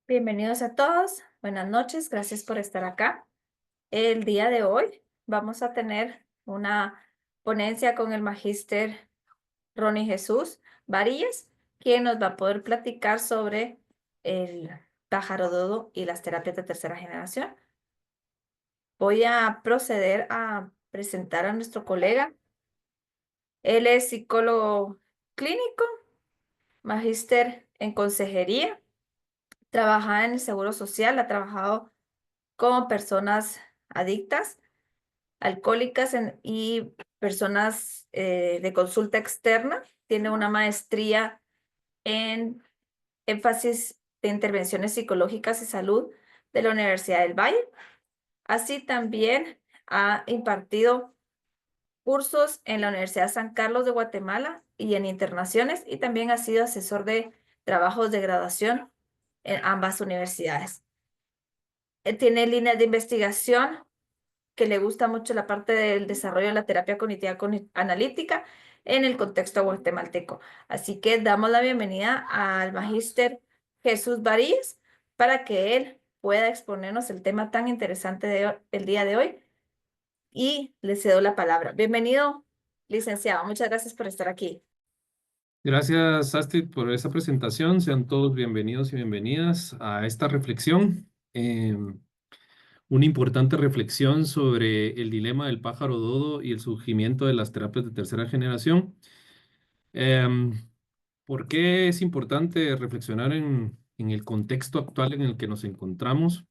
Bienvenidos a todos, buenas noches, gracias por estar acá. El día de hoy vamos a tener una ponencia con el magíster Ronnie Jesús Varillas, quien nos va a poder platicar sobre el pájaro dodo y las terapias de tercera generación. Voy a proceder a presentar a nuestro colega. Él es psicólogo clínico, magíster en consejería, trabaja en el Seguro Social, ha trabajado con personas adictas, alcohólicas y personas de consulta externa. Tiene una maestría en énfasis de intervenciones psicológicas y salud de la Universidad del Valle. Así también ha impartido cursos en la Universidad San Carlos de Guatemala y en internaciones, y también ha sido asesor de trabajos de graduación en ambas universidades. Tiene líneas de investigación que le gusta mucho la parte del desarrollo de la terapia cognitiva analítica en el contexto guatemalteco. Así que damos la bienvenida al magíster Jesús Varíez para que él pueda exponernos el tema tan interesante del día de hoy, y le cedo la palabra. Bienvenido, licenciado. Muchas gracias por estar aquí. Gracias, Astrid, por esa presentación. Sean todos bienvenidos y bienvenidas a esta reflexión. Una importante reflexión sobre el dilema del pájaro dodo y el surgimiento de las terapias de tercera generación. Em, ¿Por qué es importante reflexionar en el contexto actual en el que nos encontramos?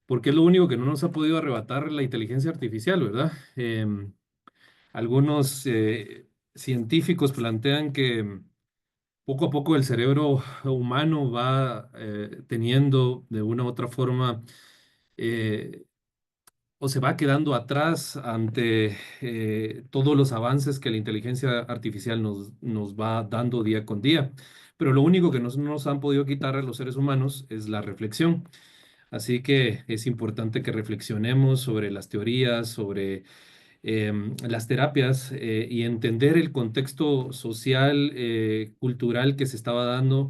Porque es lo único que no nos ha podido arrebatar la inteligencia artificial, ¿verdad? Algunos científicos plantean que poco a poco el cerebro humano va teniendo de una u otra forma eh, o se va quedando atrás ante todos los avances que la inteligencia artificial nos va dando día con día. Pero lo único que no nos han podido quitar a los seres humanos es la reflexión. Así que es importante que reflexionemos sobre las teorías, sobre las terapias y entender el contexto social, cultural que se estaba dando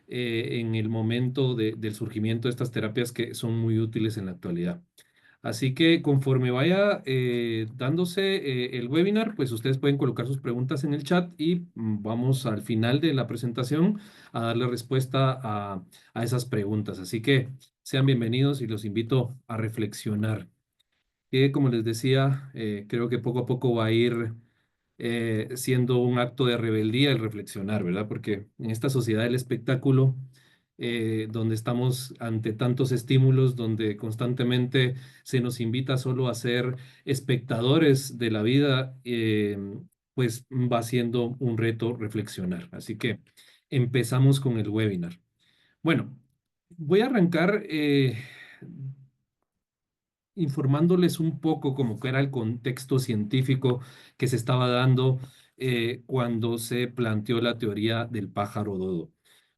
en el momento del surgimiento de estas terapias que son muy útiles en la actualidad. Así que conforme vaya dándose el webinar, pues ustedes pueden colocar sus preguntas en el chat y vamos al final de la presentación a darle respuesta a esas preguntas. Así que sean bienvenidos y los invito a reflexionar que, como les decía, creo que poco a poco va a ir siendo un acto de rebeldía el reflexionar, ¿verdad? Porque en esta sociedad del espectáculo, donde estamos ante tantos estímulos, donde constantemente se nos invita solo a ser espectadores de la vida, pues va siendo un reto reflexionar. Así que empezamos con el webinar. Bueno, voy a arrancar informándoles un poco como que era el contexto científico que se estaba dando cuando se planteó la teoría del pájaro dodo.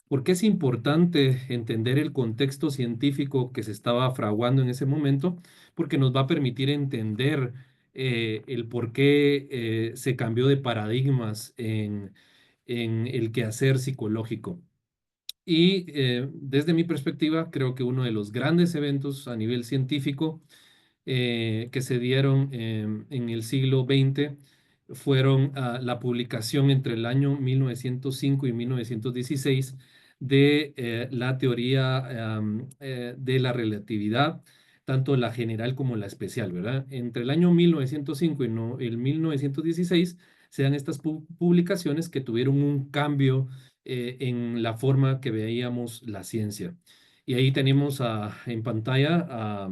¿Por qué es importante entender el contexto científico que se estaba fraguando en ese momento? Porque nos va a permitir entender el por qué se cambió de paradigmas en el quehacer psicológico. Y desde mi perspectiva, creo que uno de los grandes eventos a nivel científico que se dieron en el siglo XX fueron la publicación entre el año 1905 y 1916 de la teoría de la relatividad, tanto la general como la especial, ¿verdad? Entre el año 1905 y el 1916 se dan estas publicaciones que tuvieron un cambio en la forma que veíamos la ciencia. Y ahí tenemos en pantalla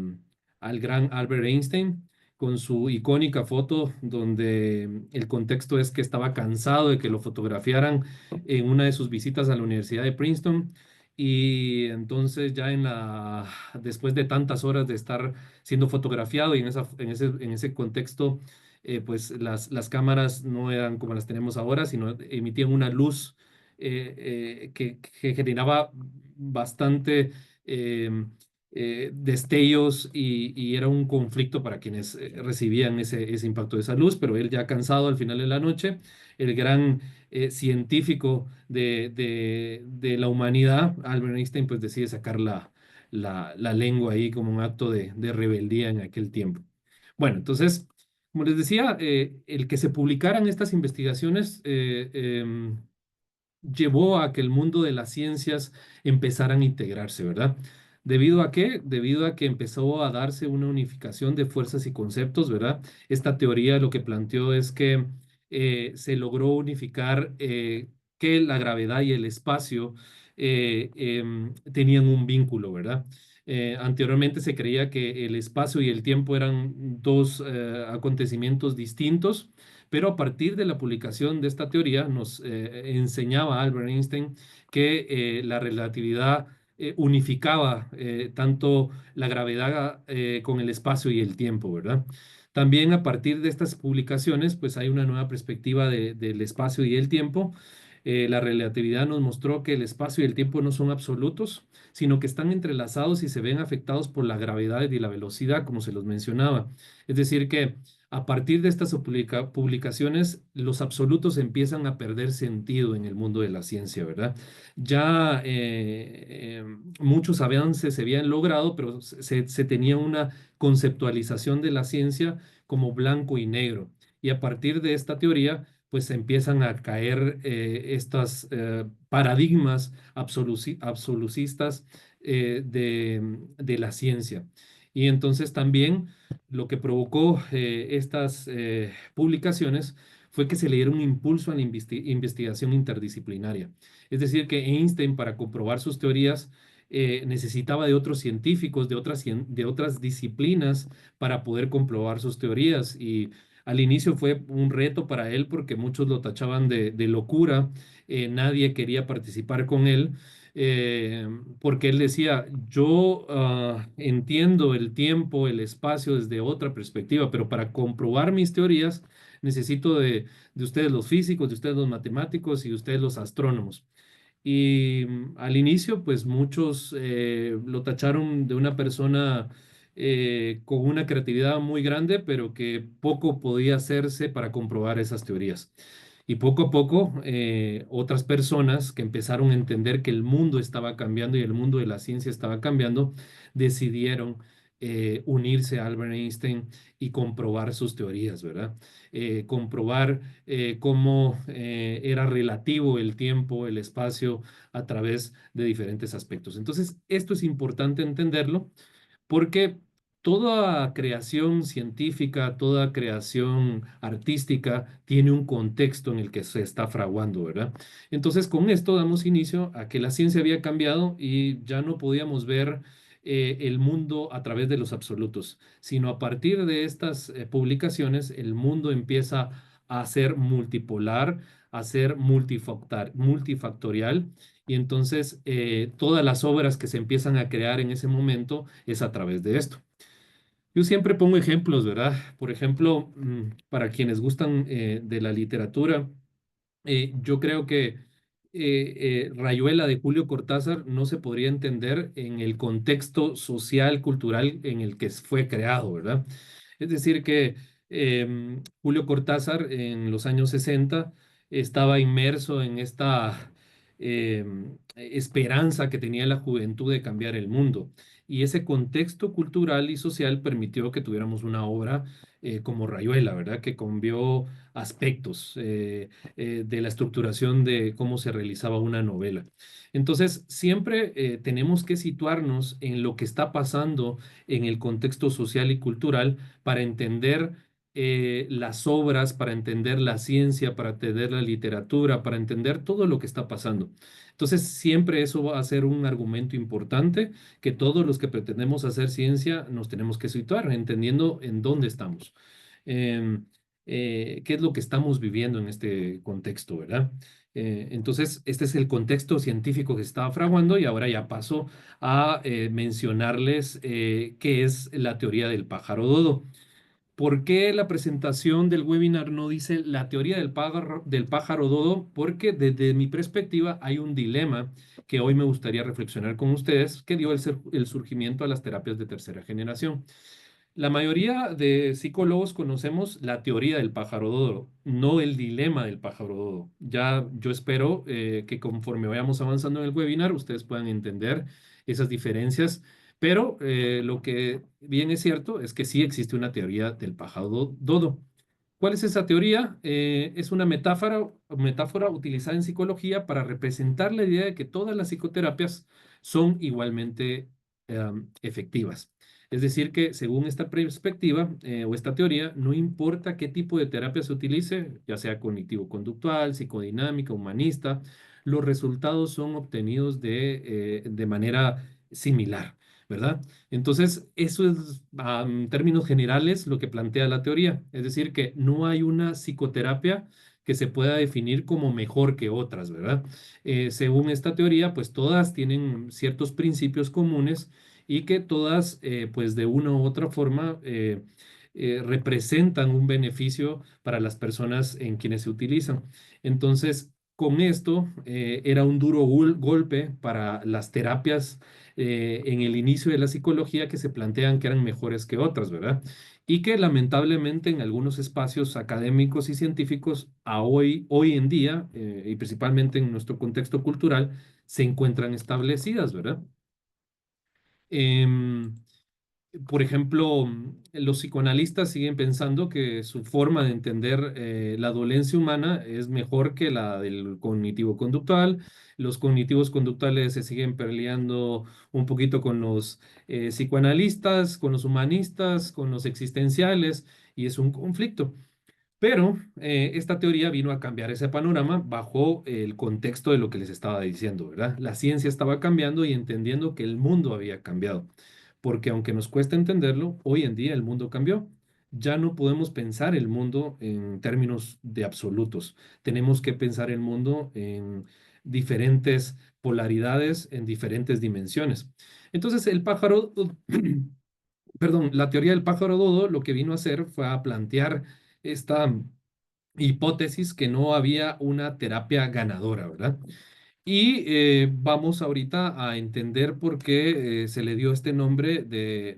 al gran Albert Einstein con su icónica foto donde el contexto es que estaba cansado de que lo fotografiaran en una de sus visitas a la Universidad de Princeton. Y entonces ya después de tantas horas de estar siendo fotografiado y en ese contexto, pues las cámaras no eran como las tenemos ahora, sino emitían una luz que generaba bastante destellos y era un conflicto para quienes recibían ese impacto de esa luz, pero él ya cansado al final de la noche, el gran científico de la humanidad, Albert Einstein, pues decide sacar la lengua ahí como un acto de rebeldía en aquel tiempo. Bueno, entonces, como les decía, el que se publicaran estas investigaciones llevó a que el mundo de las ciencias empezaran a integrarse, ¿verdad? ¿Debido a qué? Debido a que empezó a darse una unificación de fuerzas y conceptos, ¿verdad? Esta teoría lo que planteó es que se logró unificar que la gravedad y el espacio tenían un vínculo, ¿verdad? Anteriormente se creía que el espacio y el tiempo eran dos acontecimientos distintos, pero a partir de la publicación de esta teoría nos enseñaba Albert Einstein que la relatividad unificaba tanto la gravedad con el espacio y el tiempo, ¿verdad? También a partir de estas publicaciones, pues hay una nueva perspectiva del espacio y el tiempo. La relatividad nos mostró que el espacio y el tiempo no son absolutos, sino que están entrelazados y se ven afectados por la gravedad y la velocidad, como se los mencionaba. Es decir, que a partir de estas publicaciones, los absolutos empiezan a perder sentido en el mundo de la ciencia, ¿verdad? Ya muchos avances se habían logrado, pero se tenía una conceptualización de la ciencia como blanco y negro. Y a partir de esta teoría, pues empiezan a caer estas paradigmas absolucistas de la ciencia. Y entonces también lo que provocó estas publicaciones fue que se le diera un impulso a la investigación interdisciplinaria. Es decir, que Einstein, para comprobar sus teorías, necesitaba de otros científicos, de otras disciplinas para poder comprobar sus teorías. Y al inicio fue un reto para él porque muchos lo tachaban de locura, nadie quería participar con él eh, porque él decía, yo entiendo el tiempo, el espacio desde otra perspectiva, pero para comprobar mis teorías necesito de ustedes los físicos, de ustedes los matemáticos y de ustedes los astrónomos. Y al inicio, pues muchos lo tacharon de una persona con una creatividad muy grande, pero que poco podía hacerse para comprobar esas teorías. Y poco a poco, otras personas que empezaron a entender que el mundo estaba cambiando y el mundo de la ciencia estaba cambiando, decidieron unirse a Albert Einstein y comprobar sus teorías, ¿verdad? Comprobar cómo era relativo el tiempo, el espacio a través de diferentes aspectos. Entonces, esto es importante entenderlo porque toda creación científica, toda creación artística tiene un contexto en el que se está fraguando, ¿verdad? Entonces, con esto damos inicio a que la ciencia había cambiado y ya no podíamos ver el mundo a través de los absolutos, sino a partir de estas publicaciones, el mundo empieza a ser multipolar, a ser multifactorial y entonces todas las obras que se empiezan a crear en ese momento es a través de esto. Yo siempre pongo ejemplos, ¿verdad? Por ejemplo, para quienes gustan de la literatura, yo creo que Rayuela de Julio Cortázar no se podría entender en el contexto social, cultural en el que fue creado, ¿verdad? Es decir, que Julio Cortázar en los años 60 estaba inmerso en esta esperanza que tenía la juventud de cambiar el mundo. Y ese contexto cultural y social permitió que tuviéramos una obra como Rayuela, ¿verdad? Que cambió aspectos de la estructuración de cómo se realizaba una novela. Entonces, siempre tenemos que situarnos en lo que está pasando en el contexto social y cultural para entender las obras, para entender la ciencia, para entender la literatura, para entender todo lo que está pasando. Entonces, siempre eso va a ser un argumento importante que todos los que pretendemos hacer ciencia nos tenemos que situar, entendiendo en dónde estamos. Em, qué es lo que estamos viviendo en este contexto, ¿verdad? Entonces, este es el contexto científico que se estaba fraguando y ahora ya paso a mencionarles qué es la teoría del pájaro dodo. ¿Por qué la presentación del webinar no dice la teoría del pájaro dodo? Porque desde mi perspectiva hay un dilema que hoy me gustaría reflexionar con ustedes, que dio el surgimiento a las terapias de tercera generación. La mayoría de psicólogos conocemos la teoría del pájaro dodo, no el dilema del pájaro dodo. Ya yo espero que conforme vayamos avanzando en el webinar, ustedes puedan entender esas diferencias, pero lo que bien es cierto es que sí existe una teoría del pájaro dodo. ¿Cuál es esa teoría? Es una metáfora utilizada en psicología para representar la idea de que todas las psicoterapias son igualmente efectivas. Es decir, que según esta perspectiva o esta teoría, no importa qué tipo de terapia se utilice, ya sea cognitivo-conductual, psicodinámica, humanista, los resultados son obtenidos de manera similar, ¿verdad? Entonces, eso es, en términos generales, lo que plantea la teoría. Es decir, que no hay una psicoterapia que se pueda definir como mejor que otras, ¿verdad? Según esta teoría, pues todas tienen ciertos principios comunes y que todas, pues de una u otra forma, representan un beneficio para las personas en quienes se utilizan. Entonces, con esto, era un duro golpe para las terapias en el inicio de la psicología que se plantean que eran mejores que otras, ¿verdad? Y que lamentablemente en algunos espacios académicos y científicos hoy en día, y principalmente en nuestro contexto cultural, se encuentran establecidas, ¿verdad? Em, por ejemplo, los psicoanalistas siguen pensando que su forma de entender la dolencia humana es mejor que la del cognitivo-conductual. Los cognitivos conductuales se siguen peleando un poquito con los psicoanalistas, con los humanistas, con los existenciales, y es un conflicto. Pero esta teoría vino a cambiar ese panorama bajo el contexto de lo que les estaba diciendo, ¿verdad? La ciencia estaba cambiando y entendiendo que el mundo había cambiado, porque aunque nos cuesta entenderlo, hoy en día el mundo cambió. Ya no podemos pensar el mundo en términos de absolutos. Tenemos que pensar el mundo en diferentes polaridades, en diferentes dimensiones. Entonces, perdón, la teoría del pájaro dodo lo que vino a hacer fue a plantear esta hipótesis que no había una terapia ganadora, ¿verdad? Y vamos ahorita a entender por qué se le dio este nombre de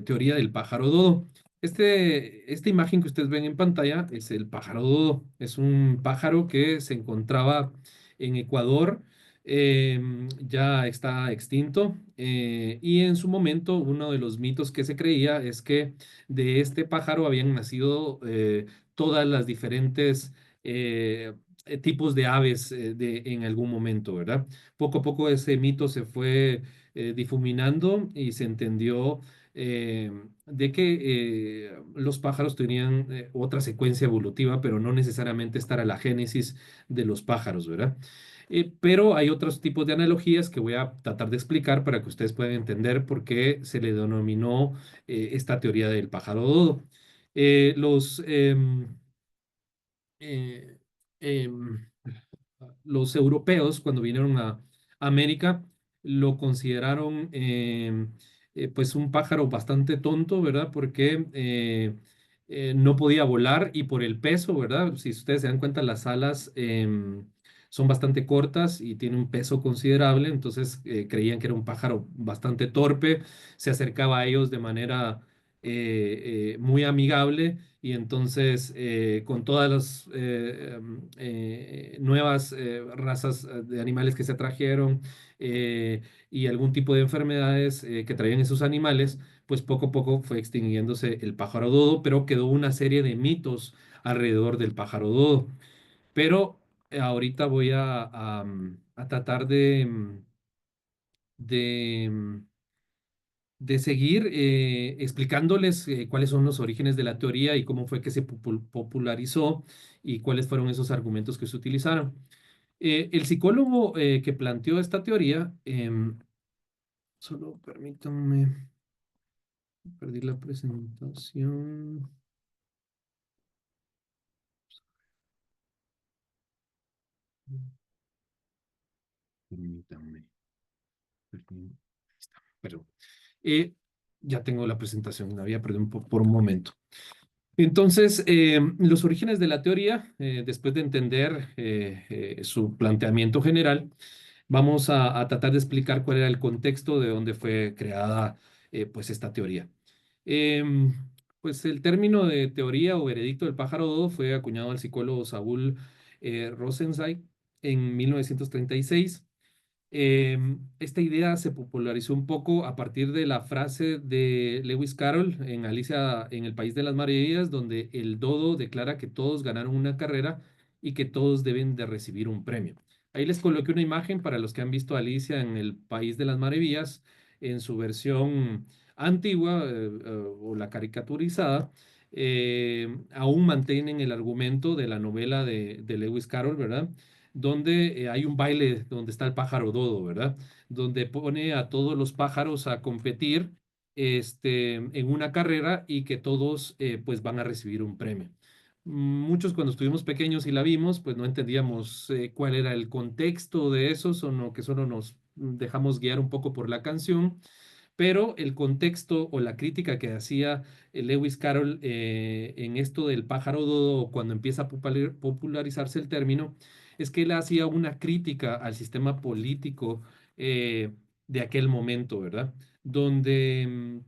teoría del pájaro dodo. Esta imagen que ustedes ven en pantalla es el pájaro dodo. Es un pájaro que se encontraba en Ecuador, ya está extinto, y en su momento uno de los mitos que se creía es que de este pájaro habían nacido todas las diferentes tipos de aves en algún momento, ¿verdad? Poco a poco ese mito se fue difuminando y se entendió eh, de que los pájaros tenían otra secuencia evolutiva, pero no necesariamente estar a la génesis de los pájaros, ¿verdad? Pero hay otros tipos de analogías que voy a tratar de explicar para que ustedes puedan entender por qué se le denominó esta teoría del pájaro dodo. Los eh, em, los europeos, cuando vinieron a América, lo consideraron pues un pájaro bastante tonto, ¿verdad? Porque no podía volar y por el peso, ¿verdad? Si ustedes se dan cuenta, las alas son bastante cortas y tiene un peso considerable, entonces creían que era un pájaro bastante torpe, se acercaba a ellos de manera muy amigable y entonces con todas las nuevas razas de animales que se trajeron y algún tipo de enfermedades que traían esos animales, pues poco a poco fue extinguiéndose el pájaro dodo, pero quedó una serie de mitos alrededor del pájaro dodo. Pero ahorita voy a tratar de de seguir explicándoles cuáles son los orígenes de la teoría y cómo fue que se popularizó y cuáles fueron esos argumentos que se utilizaron. El psicólogo que planteó esta teoría, solo permítanme, perdí la presentación. Permítanme, ahí está, perdón. Ya tengo la presentación, me había perdido por un momento. Entonces, los orígenes de la teoría, después de entender su planteamiento general, vamos a tratar de explicar cuál era el contexto de dónde fue creada pues esta teoría. Em, pues el término de teoría o veredicto del pájaro dodo fue acuñado al psicólogo Saúl Rosenzweig en 1936. Esta idea se popularizó un poco a partir de la frase de Lewis Carroll en Alicia en el País de las Maravillas, donde el dodo declara que todos ganaron una carrera y que todos deben de recibir un premio. Ahí les coloqué una imagen para los que han visto Alicia en el País de las Maravillas en su versión antigua o la caricaturizada. Aún mantienen el argumento de la novela de Lewis Carroll, ¿verdad? Donde hay un baile donde está el pájaro dodo, ¿verdad? Donde pone a todos los pájaros a competir en una carrera y que todos pues van a recibir un premio. Muchos cuando estuvimos pequeños y la vimos, pues no entendíamos cuál era el contexto de eso, sino que solo nos dejamos guiar un poco por la canción, pero el contexto o la crítica que hacía Lewis Carroll en esto del pájaro dodo, cuando empieza a popularizarse el término, es que él hacía una crítica al sistema político de aquel momento, ¿verdad? Donde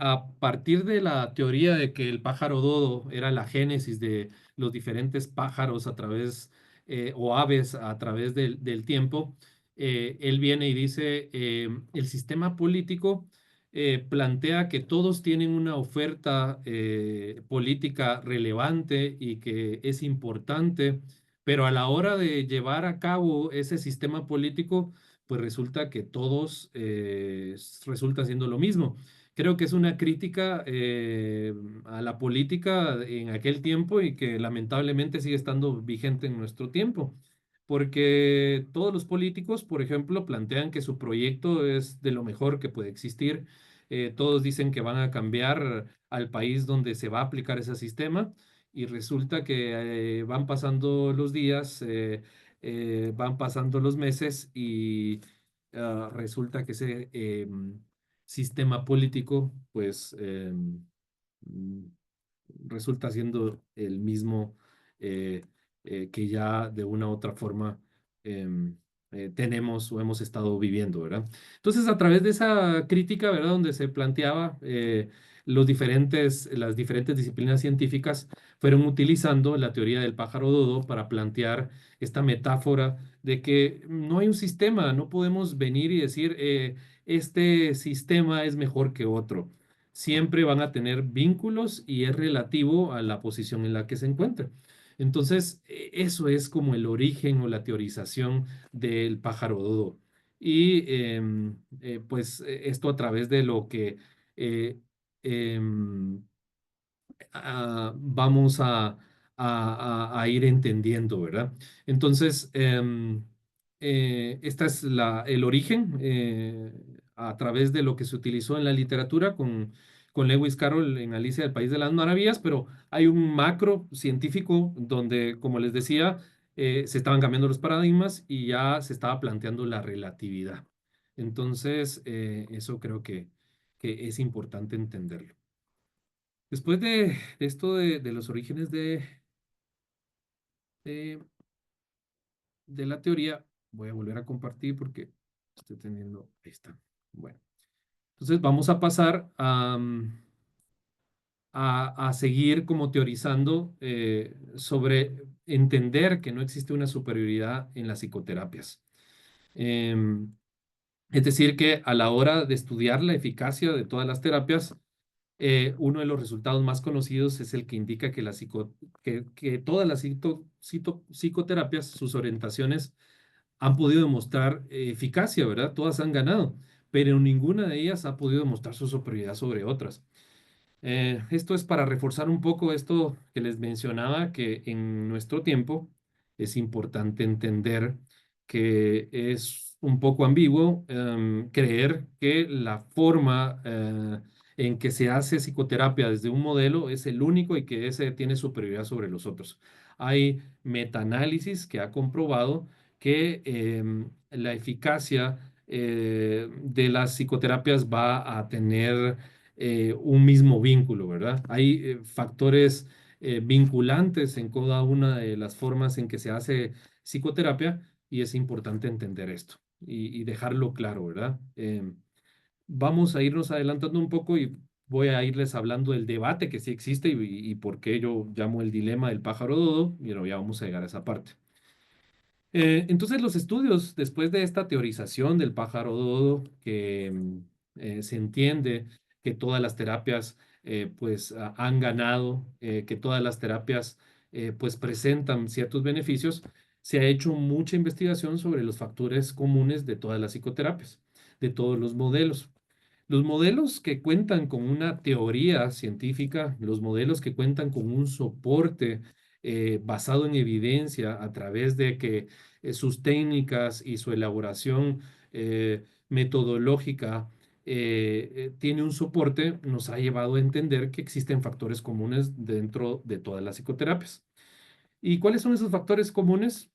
a partir de la teoría de que el pájaro dodo era la génesis de los diferentes pájaros a través o aves a través del tiempo, él viene y dice, el sistema político plantea que todos tienen una oferta política relevante y que es importante, pero a la hora de llevar a cabo ese sistema político, pues resulta que todos resulta siendo lo mismo. Creo que es una crítica a la política en aquel tiempo y que lamentablemente sigue estando vigente en nuestro tiempo, porque todos los políticos, por ejemplo, plantean que su proyecto es de lo mejor que puede existir. Todos dicen que van a cambiar al país donde se va a aplicar ese sistema y resulta que van pasando los días, van pasando los meses y resulta que ese sistema político, pues mm, resulta siendo el mismo que ya de una u otra forma em, tenemos o hemos estado viviendo, ¿verdad? Entonces, a través de esa crítica, ¿verdad? Donde se planteaba las diferentes disciplinas científicas fueron utilizando la teoría del pájaro dodo para plantear esta metáfora de que no hay un sistema, no podemos venir y decir, este sistema es mejor que otro. Siempre van a tener vínculos y es relativo a la posición en la que se encuentren. Entonces, eso es como el origen o la teorización del pájaro dodo. Y pues esto a través de lo que eh, em, vamos a ir entendiendo, ¿verdad? Entonces, esta es el origen a través de lo que se utilizó en la literatura con Lewis Carroll en Alicia del País de las Maravillas, pero hay un macro científico donde, como les decía, se estaban cambiando los paradigmas y ya se estaba planteando la relatividad. Entonces, eso creo que es importante entenderlo. Después de esto de los orígenes de, de la teoría, voy a volver a compartir porque estoy teniendo, ahí está. Bueno, entonces vamos a pasar a seguir como teorizando sobre entender que no existe una superioridad en las psicoterapias. Em, es decir, que a la hora de estudiar la eficacia de todas las terapias, uno de los resultados más conocidos es el que indica que, que todas las psicoterapias, sus orientaciones, han podido demostrar eficacia, ¿verdad? Todas han ganado, pero ninguna de ellas ha podido demostrar su superioridad sobre otras. Esto es para reforzar un poco esto que les mencionaba, que en nuestro tiempo es importante entender que es un poco ambiguo creer que la forma en que se hace psicoterapia desde un modelo es el único y que ese tiene superioridad sobre los otros. Hay metaanálisis que ha comprobado que la eficacia de las psicoterapias va a tener un mismo vínculo, ¿verdad? Hay factores vinculantes en cada una de las formas en que se hace psicoterapia y es importante entender esto y dejarlo claro, ¿verdad? Vamos a irnos adelantando un poco y voy a irles hablando del debate que sí existe y por qué yo llamo el dilema del pájaro dodo, y ya vamos a llegar a esa parte. Entonces, los estudios, después de esta teorización del pájaro dodo, que se entiende que todas las terapias pues han ganado, que todas las terapias pues presentan ciertos beneficios, se ha hecho mucha investigación sobre los factores comunes de todas las psicoterapias, de todos los modelos. Los modelos que cuentan con una teoría científica, los modelos que cuentan con un soporte basado en evidencia a través de que sus técnicas y su elaboración metodológica tiene un soporte, nos ha llevado a entender que existen factores comunes dentro de todas las psicoterapias. ¿Y cuáles son esos factores comunes?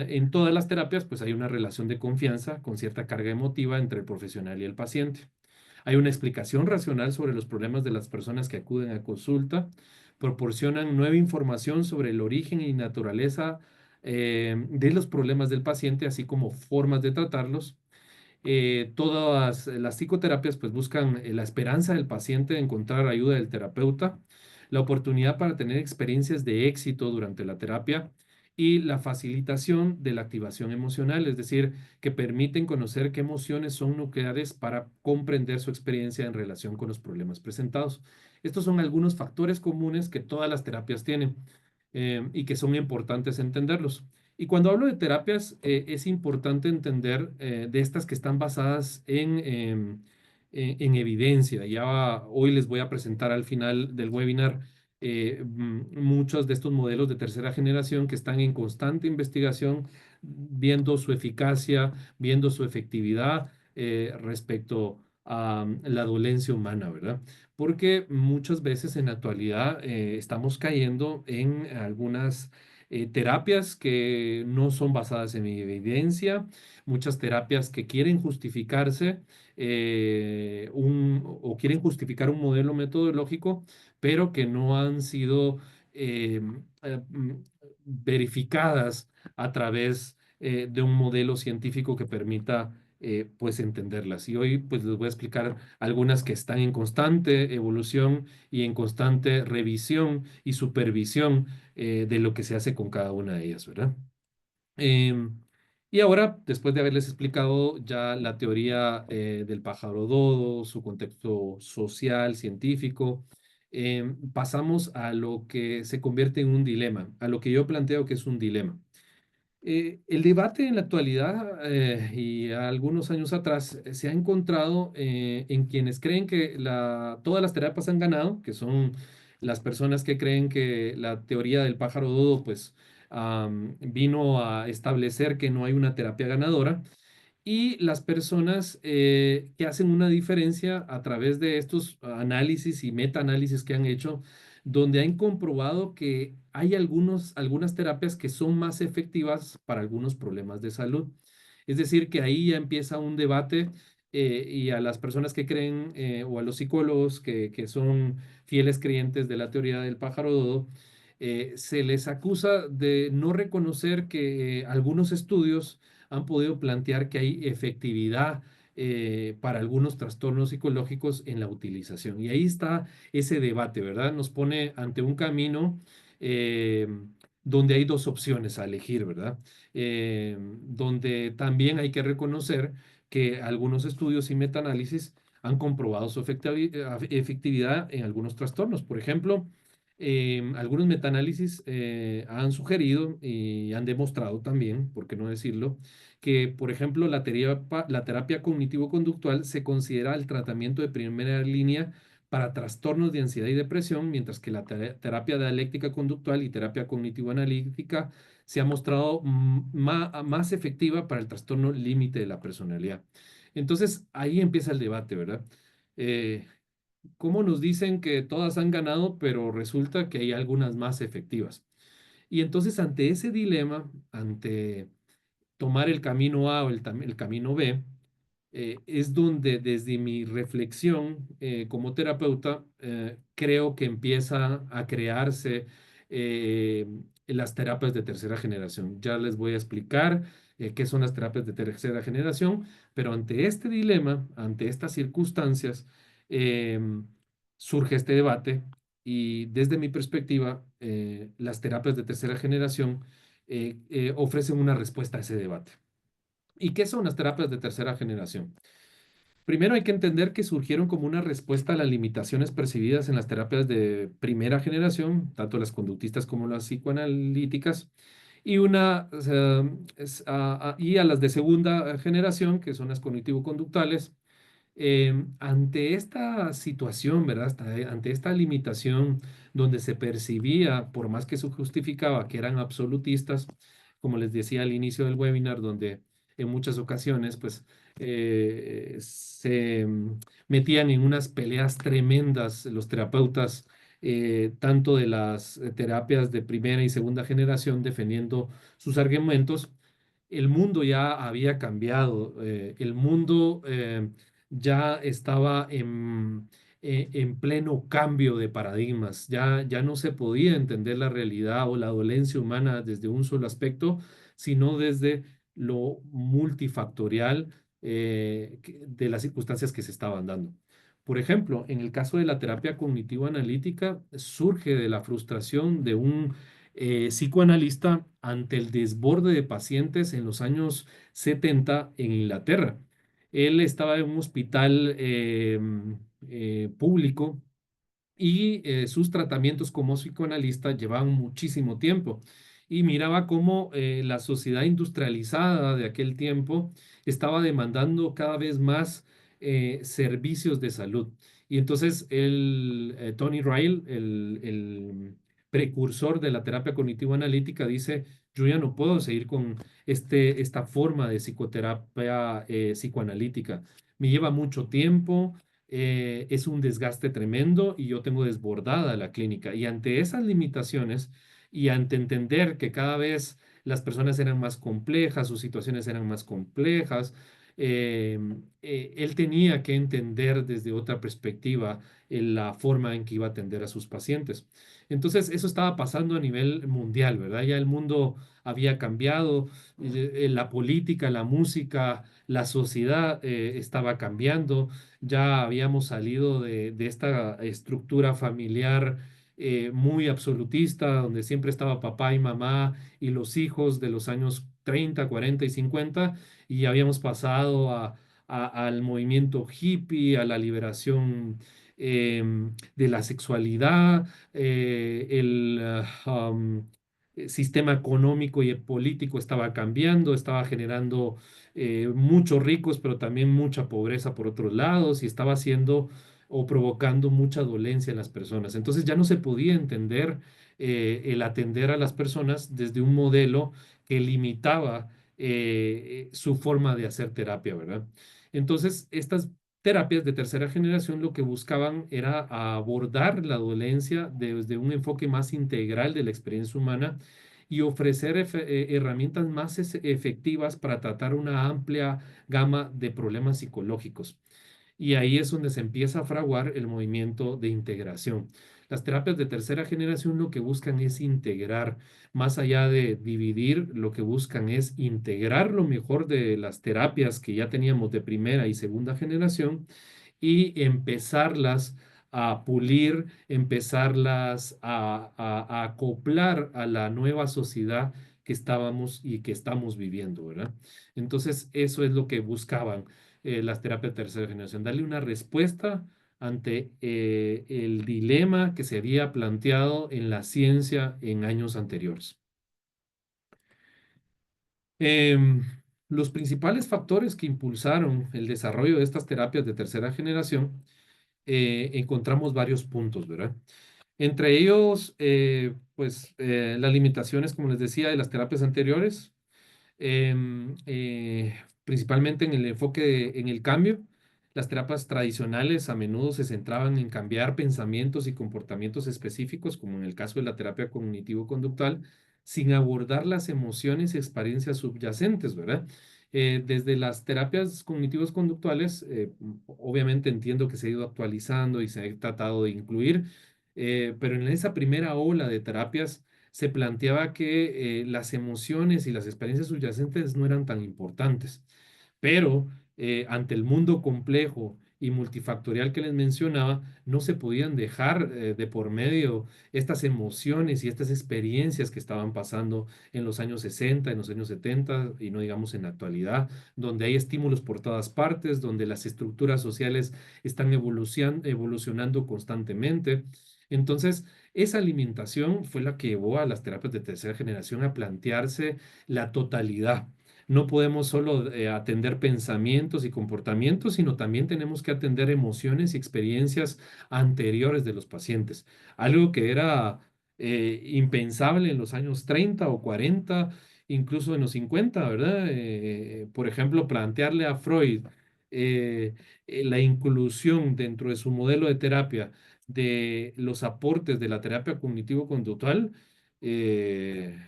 En todas las terapias, pues hay una relación de confianza con cierta carga emotiva entre el profesional y el paciente. Hay una explicación racional sobre los problemas de las personas que acuden a consulta, proporcionan nueva información sobre el origen y naturaleza de los problemas del paciente, así como formas de tratarlos. Todas las psicoterapias pues buscan la esperanza del paciente de encontrar ayuda del terapeuta, la oportunidad para tener experiencias de éxito durante la terapia y la facilitación de la activación emocional, es decir, que permiten conocer qué emociones son nucleares para comprender su experiencia en relación con los problemas presentados. Estos son algunos factores comunes que todas las terapias tienen y que son importantes entenderlos. Y cuando hablo de terapias, es importante entender de estas que están basadas en evidencia. Ya hoy les voy a presentar al final del webinar muchos de estos modelos de tercera generación que están en constante investigación, viendo su eficacia, viendo su efectividad respecto a la dolencia humana, ¿verdad? Porque muchas veces en la actualidad estamos cayendo en algunas terapias que no son basadas en evidencia, muchas terapias que quieren justificarse o quieren justificar un modelo metodológico, pero que no han sido eh, eh, mm, verificadas a través de un modelo científico que permita pues entenderlas. Y hoy pues les voy a explicar algunas que están en constante evolución y en constante revisión y supervisión de lo que se hace con cada una de ellas, ¿verdad? Em, y ahora, después de haberles explicado ya la teoría del pájaro dodo, su contexto social, científico, pasamos a lo que se convierte en un dilema, a lo que yo planteo que es un dilema. El debate en la actualidad y algunos años atrás se ha encontrado en quienes creen que todas las terapias han ganado, que son las personas que creen que la teoría del pájaro dodo pues vino a establecer que no hay una terapia ganadora y las personas que hacen una diferencia a través de estos análisis y metaanálisis que han hecho, donde han comprobado que hay algunas terapias que son más efectivas para algunos problemas de salud. Es decir, que ahí ya empieza un debate y a las personas que creen o a los psicólogos que son fieles creyentes de la teoría del pájaro dodo, se les acusa de no reconocer que algunos estudios han podido plantear que hay efectividad para algunos trastornos psicológicos en la utilización. Y ahí está ese debate, ¿verdad? Nos pone ante un camino eh, donde hay dos opciones a elegir, ¿verdad? Donde también hay que reconocer que algunos estudios y metaanálisis han comprobado su efectividad en algunos trastornos. Por ejemplo, algunos metaanálisis han sugerido y han demostrado también, por qué no decirlo, que, por ejemplo, la terapia cognitivo-conductual se considera el tratamiento de primera línea para trastornos de ansiedad y depresión, mientras que la terapia dialéctica conductual y terapia cognitivo-analítica se ha mostrado más efectiva para el trastorno límite de la personalidad. Entonces, ahí empieza el debate, ¿verdad? Eh, ¿Cómo nos dicen que todas han ganado, pero resulta que hay algunas más efectivas? Y entonces, ante ese dilema, ante tomar el camino A o el camino B, es donde desde mi reflexión como terapeuta creo que empieza a crearse eh, las terapias de tercera generación. Ya les voy a explicar qué son las terapias de tercera generación, pero ante este dilema, ante estas circunstancias, surge este debate y desde mi perspectiva, las terapias de tercera generación ofrecen una respuesta a ese debate. ¿Y qué son las terapias de tercera generación? Primero hay que entender que surgieron como una respuesta a las limitaciones percibidas en las terapias de primera generación, tanto las conductistas como las psicoanalíticas, y o sea, y a las de segunda generación, que son las cognitivo-conductuales. Ante esta situación, ¿verdad? Ante esta limitación donde se percibía, por más que se justificaba que eran absolutistas, como les decía al inicio del webinar, donde en muchas ocasiones, pues, se metían en unas peleas tremendas los terapeutas, tanto de las terapias de primera y segunda generación, defendiendo sus argumentos. El mundo ya había cambiado, el mundo ya estaba en pleno cambio de paradigmas, ya no se podía entender la realidad o la dolencia humana desde un solo aspecto, sino desde lo multifactorial de las circunstancias que se estaban dando. Por ejemplo, en el caso de la terapia cognitivo-analítica, surge de la frustración de un psicoanalista ante el desborde de pacientes en los años 70 en Inglaterra. Él estaba en un hospital público y sus tratamientos como psicoanalista llevaban muchísimo tiempo. Y miraba cómo la sociedad industrializada de aquel tiempo estaba demandando cada vez más servicios de salud. Y entonces Tony Ryle, el precursor de la terapia cognitivo-analítica, dice, yo ya no puedo seguir con esta forma de psicoterapia psicoanalítica. Me lleva mucho tiempo, es un desgaste tremendo y yo tengo desbordada la clínica. Y ante esas limitaciones y ante entender que cada vez las personas eran más complejas, sus situaciones eran más complejas, eh, él tenía que entender desde otra perspectiva la forma en que iba a atender a sus pacientes. Entonces, eso estaba pasando a nivel mundial, ¿verdad? Ya el mundo había cambiado, la política, la música, la sociedad estaba cambiando, ya habíamos salido de esta estructura familiar muy absolutista, donde siempre estaba papá y mamá y los hijos de los años 30, 40 y 50, y habíamos pasado al movimiento hippie, a la liberación de la sexualidad, el sistema económico y el político estaba cambiando, estaba generando muchos ricos, pero también mucha pobreza por otros lados y estaba haciendo o provocando mucha dolencia en las personas. Entonces ya no se podía entender el atender a las personas desde un modelo que limitaba su forma de hacer terapia, ¿verdad? Entonces, estas terapias de tercera generación lo que buscaban era abordar la dolencia desde un enfoque más integral de la experiencia humana y ofrecer herramientas más efectivas para tratar una amplia gama de problemas psicológicos. Y ahí es donde se empieza a fraguar el movimiento de integración. Las terapias de tercera generación lo que buscan es integrar, más allá de dividir, lo que buscan es integrar lo mejor de las terapias que ya teníamos de primera y segunda generación y empezarlas a pulir, empezarlas a acoplar a la nueva sociedad que estábamos y que estamos viviendo, ¿verdad? Entonces, eso es lo que buscaban las terapias de tercera generación, darle una respuesta ante el dilema que se había planteado en la ciencia en años anteriores. Em, los principales factores que impulsaron el desarrollo de estas terapias de tercera generación, encontramos varios puntos, ¿verdad? Entre ellos, pues las limitaciones, como les decía, de las terapias anteriores, principalmente en el enfoque en el cambio. Las terapias tradicionales a menudo se centraban en cambiar pensamientos y comportamientos específicos, como en el caso de la terapia cognitivo-conductual, sin abordar las emociones y experiencias subyacentes, ¿verdad? Desde las terapias cognitivos conductuales, obviamente entiendo que se ha ido actualizando y se ha tratado de incluir, pero en esa primera ola de terapias se planteaba que las emociones y las experiencias subyacentes no eran tan importantes, pero ante el mundo complejo y multifactorial que les mencionaba, no se podían dejar de por medio estas emociones y estas experiencias que estaban pasando en los años 60, en los años 70 y no digamos en la actualidad, donde hay estímulos por todas partes, donde las estructuras sociales están evolucionando constantemente. Entonces, esa alimentación fue la que llevó a las terapias de tercera generación a plantearse la totalidad. No podemos solo atender pensamientos y comportamientos, sino también tenemos que atender emociones y experiencias anteriores de los pacientes. Algo que era impensable en los años 30 o 40, incluso en los 50, ¿verdad? Por ejemplo, plantearle a Freud eh, la inclusión dentro de su modelo de terapia de los aportes de la terapia cognitivo-conductual eh,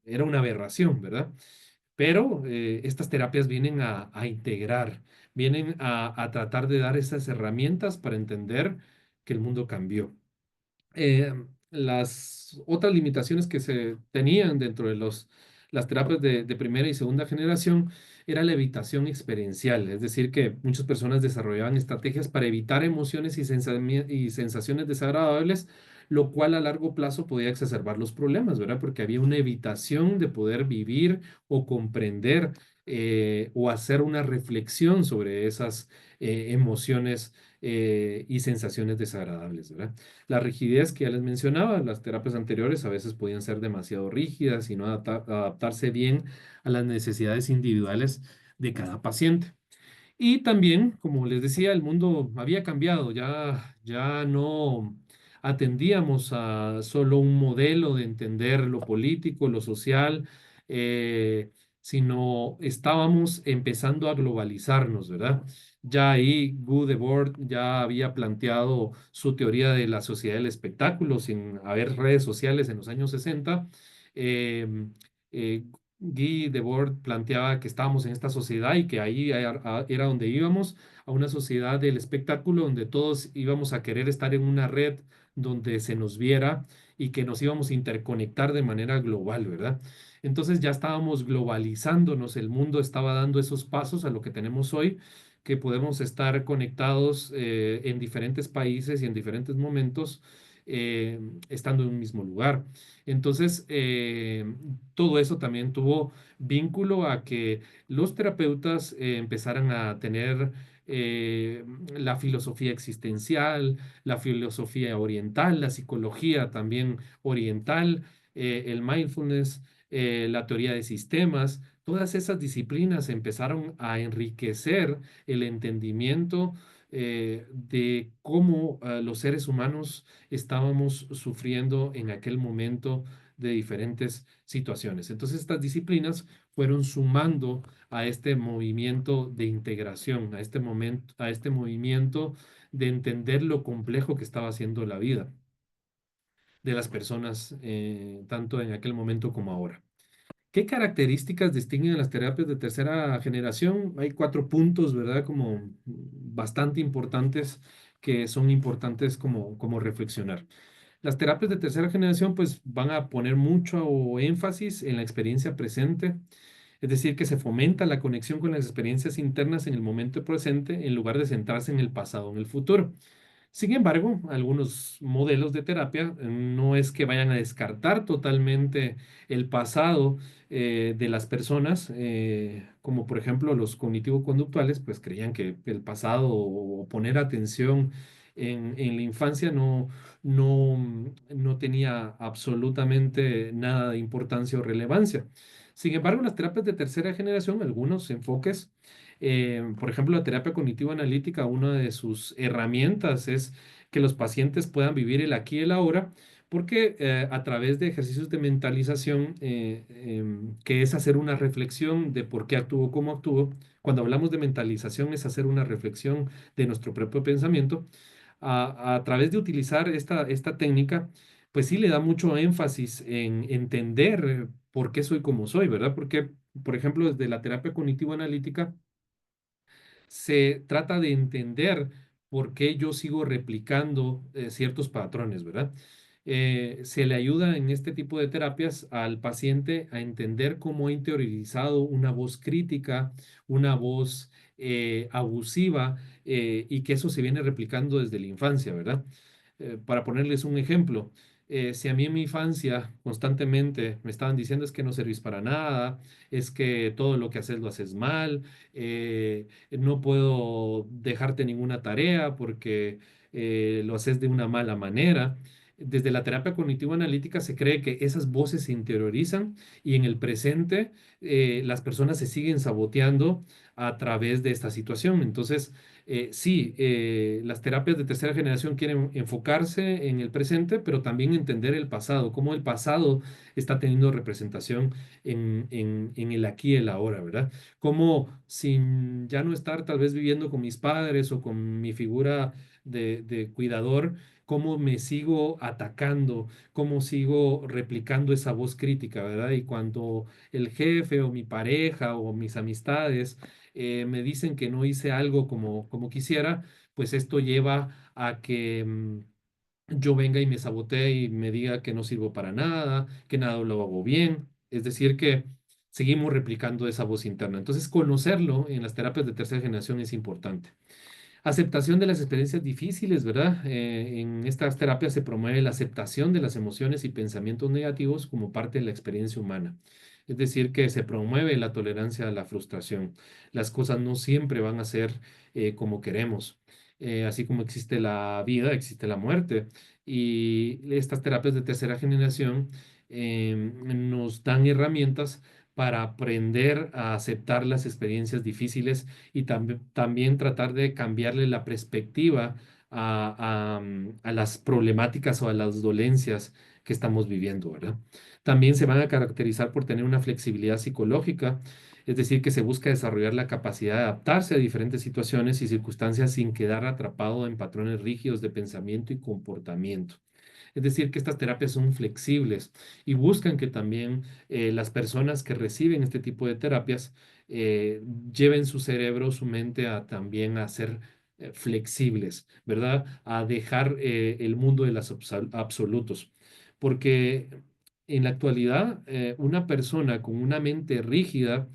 era una aberración, ¿verdad? Pero estas terapias vienen a integrar, vienen a tratar de dar esas herramientas para entender que el mundo cambió. Las otras limitaciones que se tenían dentro de las terapias de primera y segunda generación era la evitación experiencial, es decir, que muchas personas desarrollaban estrategias para evitar emociones y sensaciones desagradables, lo cual a largo plazo podía exacerbar los problemas, ¿verdad? Porque había una evitación de poder vivir o comprender o hacer una reflexión sobre esas emociones y sensaciones desagradables, ¿verdad? La rigidez que ya les mencionaba, las terapias anteriores a veces podían ser demasiado rígidas y no adaptarse bien a las necesidades individuales de cada paciente. Y también, como les decía, el mundo había cambiado, ya no atendíamos a solo un modelo de entender lo político, lo social, eh, sino estábamos empezando a globalizarnos, ¿verdad? Ya ahí Guy Debord ya había planteado su teoría de la sociedad del espectáculo sin haber redes sociales en los años 60. Eh, eh, Guy Debord planteaba que estábamos en esta sociedad y que ahí era donde íbamos, a una sociedad del espectáculo donde todos íbamos a querer estar en una red donde se nos viera y que nos íbamos a interconectar de manera global, ¿verdad? Entonces ya estábamos globalizándonos, el mundo estaba dando esos pasos a lo que tenemos hoy, que podemos estar conectados en diferentes países y en diferentes momentos, estando en un mismo lugar. Entonces, todo eso también tuvo vínculo a que los terapeutas empezaran a tener eh, la filosofía existencial, la filosofía oriental, la psicología también oriental, el mindfulness, la teoría de sistemas. Todas esas disciplinas empezaron a enriquecer el entendimiento de cómo los seres humanos estábamos sufriendo en aquel momento de diferentes situaciones. Entonces, estas disciplinas fueron sumando a este movimiento de integración, a este momento, a este movimiento de entender lo complejo que estaba haciendo la vida de las personas, tanto en aquel momento como ahora. ¿Qué características distinguen a las terapias de tercera generación? Hay cuatro puntos, ¿verdad? Como bastante importantes que son importantes como reflexionar. Las terapias de tercera generación pues van a poner mucho énfasis en la experiencia presente, es decir, que se fomenta la conexión con las experiencias internas en el momento presente en lugar de centrarse en el pasado o en el futuro. Sin embargo, algunos modelos de terapia no es que vayan a descartar totalmente el pasado de las personas, como por ejemplo los cognitivo-conductuales, pues creían que el pasado o poner atención en la infancia no tenía absolutamente nada de importancia o relevancia. Sin embargo, las terapias de tercera generación, algunos enfoques, por ejemplo, la terapia cognitiva analítica, una de sus herramientas es que los pacientes puedan vivir el aquí y el ahora, porque a través de ejercicios de mentalización, que es hacer una reflexión de por qué actúo como actúo, cuando hablamos de mentalización es hacer una reflexión de nuestro propio pensamiento, a través de utilizar esta técnica, pues sí le da mucho énfasis en entender por qué soy como soy, ¿verdad? Porque por ejemplo, desde la terapia cognitivo-analítica, se trata de entender por qué yo sigo replicando ciertos patrones, ¿verdad? Se le ayuda en este tipo de terapias al paciente a entender cómo ha interiorizado una voz crítica, una voz abusiva, y que eso se viene replicando desde la infancia, ¿verdad? Para ponerles un ejemplo, si a mí en mi infancia constantemente me estaban diciendo es que no servís para nada, es que todo lo que haces lo haces mal, no puedo dejarte ninguna tarea porque lo haces de una mala manera. Desde la terapia cognitivo-analítica se cree que esas voces se interiorizan y en el presente las personas se siguen saboteando a través de esta situación. Entonces, sí, las terapias de tercera generación quieren enfocarse en el presente, pero también entender el pasado, cómo el pasado está teniendo representación en el aquí y el ahora, ¿verdad? Cómo sin ya no estar tal vez viviendo con mis padres o con mi figura de cuidador, cómo me sigo atacando, cómo sigo replicando esa voz crítica, ¿verdad? Y cuando el jefe o mi pareja o mis amistades me dicen que no hice algo como quisiera, pues esto lleva a que yo venga y me sabotee y me diga que no sirvo para nada, que nada lo hago bien. Es decir, que seguimos replicando esa voz interna. Entonces, conocerlo en las terapias de tercera generación es importante. Aceptación de las experiencias difíciles, ¿verdad? En estas terapias se promueve la aceptación de las emociones y pensamientos negativos como parte de la experiencia humana. Es decir, que se promueve la tolerancia a la frustración. Las cosas no siempre van a ser como queremos. Así como existe la vida, existe la muerte. Y estas terapias de tercera generación nos dan herramientas para aprender a aceptar las experiencias difíciles y también tratar de cambiarle la perspectiva a las problemáticas o a las dolencias que estamos viviendo, ¿verdad? También se van a caracterizar por tener una flexibilidad psicológica, es decir, que se busca desarrollar la capacidad de adaptarse a diferentes situaciones y circunstancias sin quedar atrapado en patrones rígidos de pensamiento y comportamiento. Es decir, que estas terapias son flexibles y buscan que también las personas que reciben este tipo de terapias eh, lleven su cerebro, su mente a también a ser flexibles, ¿verdad? A dejar el mundo de los absolutos. Porque en la actualidad, una persona con una mente rígida,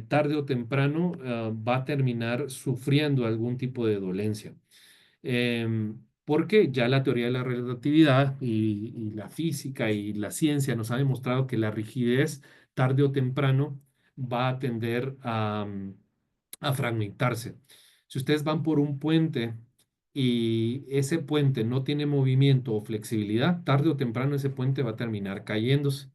tarde o temprano, va a terminar sufriendo algún tipo de dolencia. Porque ya la teoría de la relatividad y la física y la ciencia nos ha demostrado que la rigidez tarde o temprano va a tender a fragmentarse. Si ustedes van por un puente y ese puente no tiene movimiento o flexibilidad, tarde o temprano ese puente va a terminar cayéndose.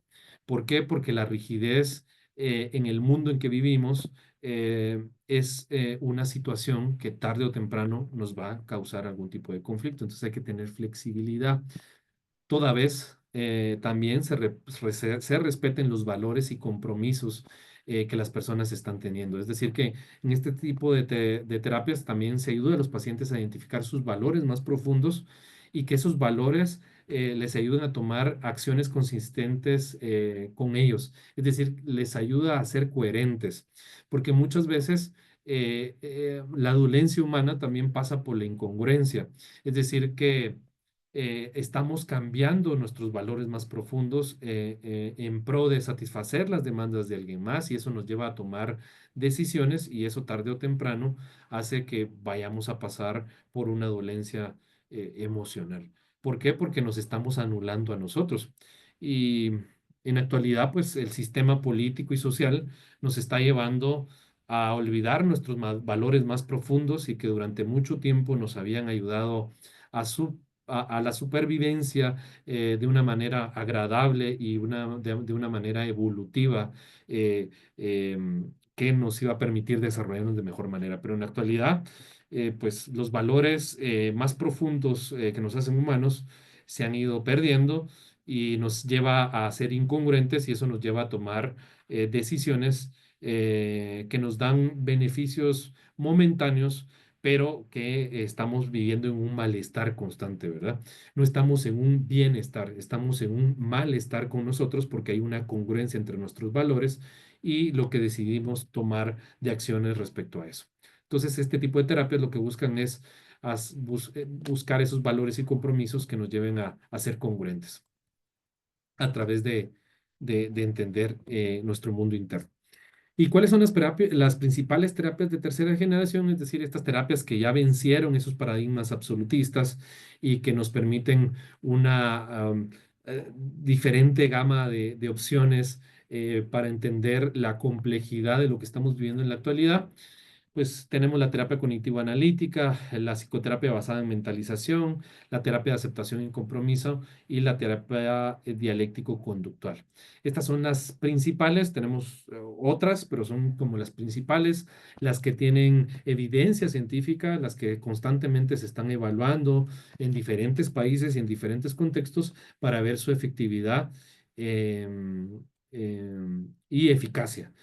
¿Por qué? Porque la rigidez en el mundo en que vivimos es una situación que tarde o temprano nos va a causar algún tipo de conflicto. Entonces hay que tener flexibilidad toda vez también se respeten los valores y compromisos que las personas están teniendo. Es decir, que en este tipo de terapias también se ayuda a los pacientes a identificar sus valores más profundos y que esos valores les ayuden a tomar acciones consistentes con ellos. Es decir, les ayuda a ser coherentes, porque muchas veces la dolencia humana también pasa por la incongruencia. Es decir, que estamos cambiando nuestros valores más profundos en pro de satisfacer las demandas de alguien más y eso nos lleva a tomar decisiones y eso tarde o temprano hace que vayamos a pasar por una dolencia emocional. ¿Por qué? Porque nos estamos anulando a nosotros. Y en la actualidad, pues el sistema político y social nos está llevando a olvidar nuestros valores más profundos y que durante mucho tiempo nos habían ayudado a su a la supervivencia de una manera agradable y de una manera evolutiva que nos iba a permitir desarrollarnos de mejor manera. Pero en la actualidad, pues los valores más profundos que nos hacen humanos se han ido perdiendo y nos lleva a ser incongruentes y eso nos lleva a tomar decisiones que nos dan beneficios momentáneos pero que estamos viviendo en un malestar constante, ¿verdad? No estamos en un bienestar, estamos en un malestar con nosotros porque hay una congruencia entre nuestros valores y lo que decidimos tomar de acciones respecto a eso. Entonces, este tipo de terapias lo que buscan es buscar esos valores y compromisos que nos lleven a ser congruentes a través de entender nuestro mundo interno. ¿Y cuáles son las principales terapias de tercera generación? Es decir, estas terapias que ya vencieron esos paradigmas absolutistas y que nos permiten una diferente gama de opciones para entender la complejidad de lo que estamos viviendo en la actualidad. Pues tenemos la terapia cognitivo-analítica, la psicoterapia basada en mentalización, la terapia de aceptación y compromiso y la terapia dialéctico-conductual. Estas son las principales, tenemos otras, pero son como las principales, las que tienen evidencia científica, las que constantemente se están evaluando en diferentes países y en diferentes contextos para ver su efectividad y eficacia.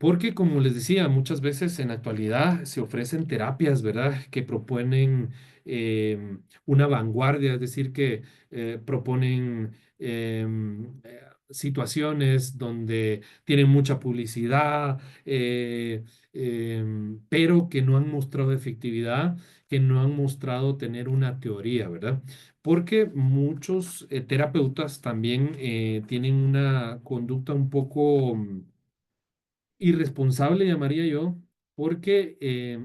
Porque, como les decía, muchas veces en la actualidad se ofrecen terapias, ¿verdad?, que proponen una vanguardia, es decir, que proponen situaciones donde tienen mucha publicidad, pero que no han mostrado efectividad, que no han mostrado tener una teoría, ¿verdad? Porque muchos terapeutas también tienen una conducta un poco irresponsable, llamaría yo, porque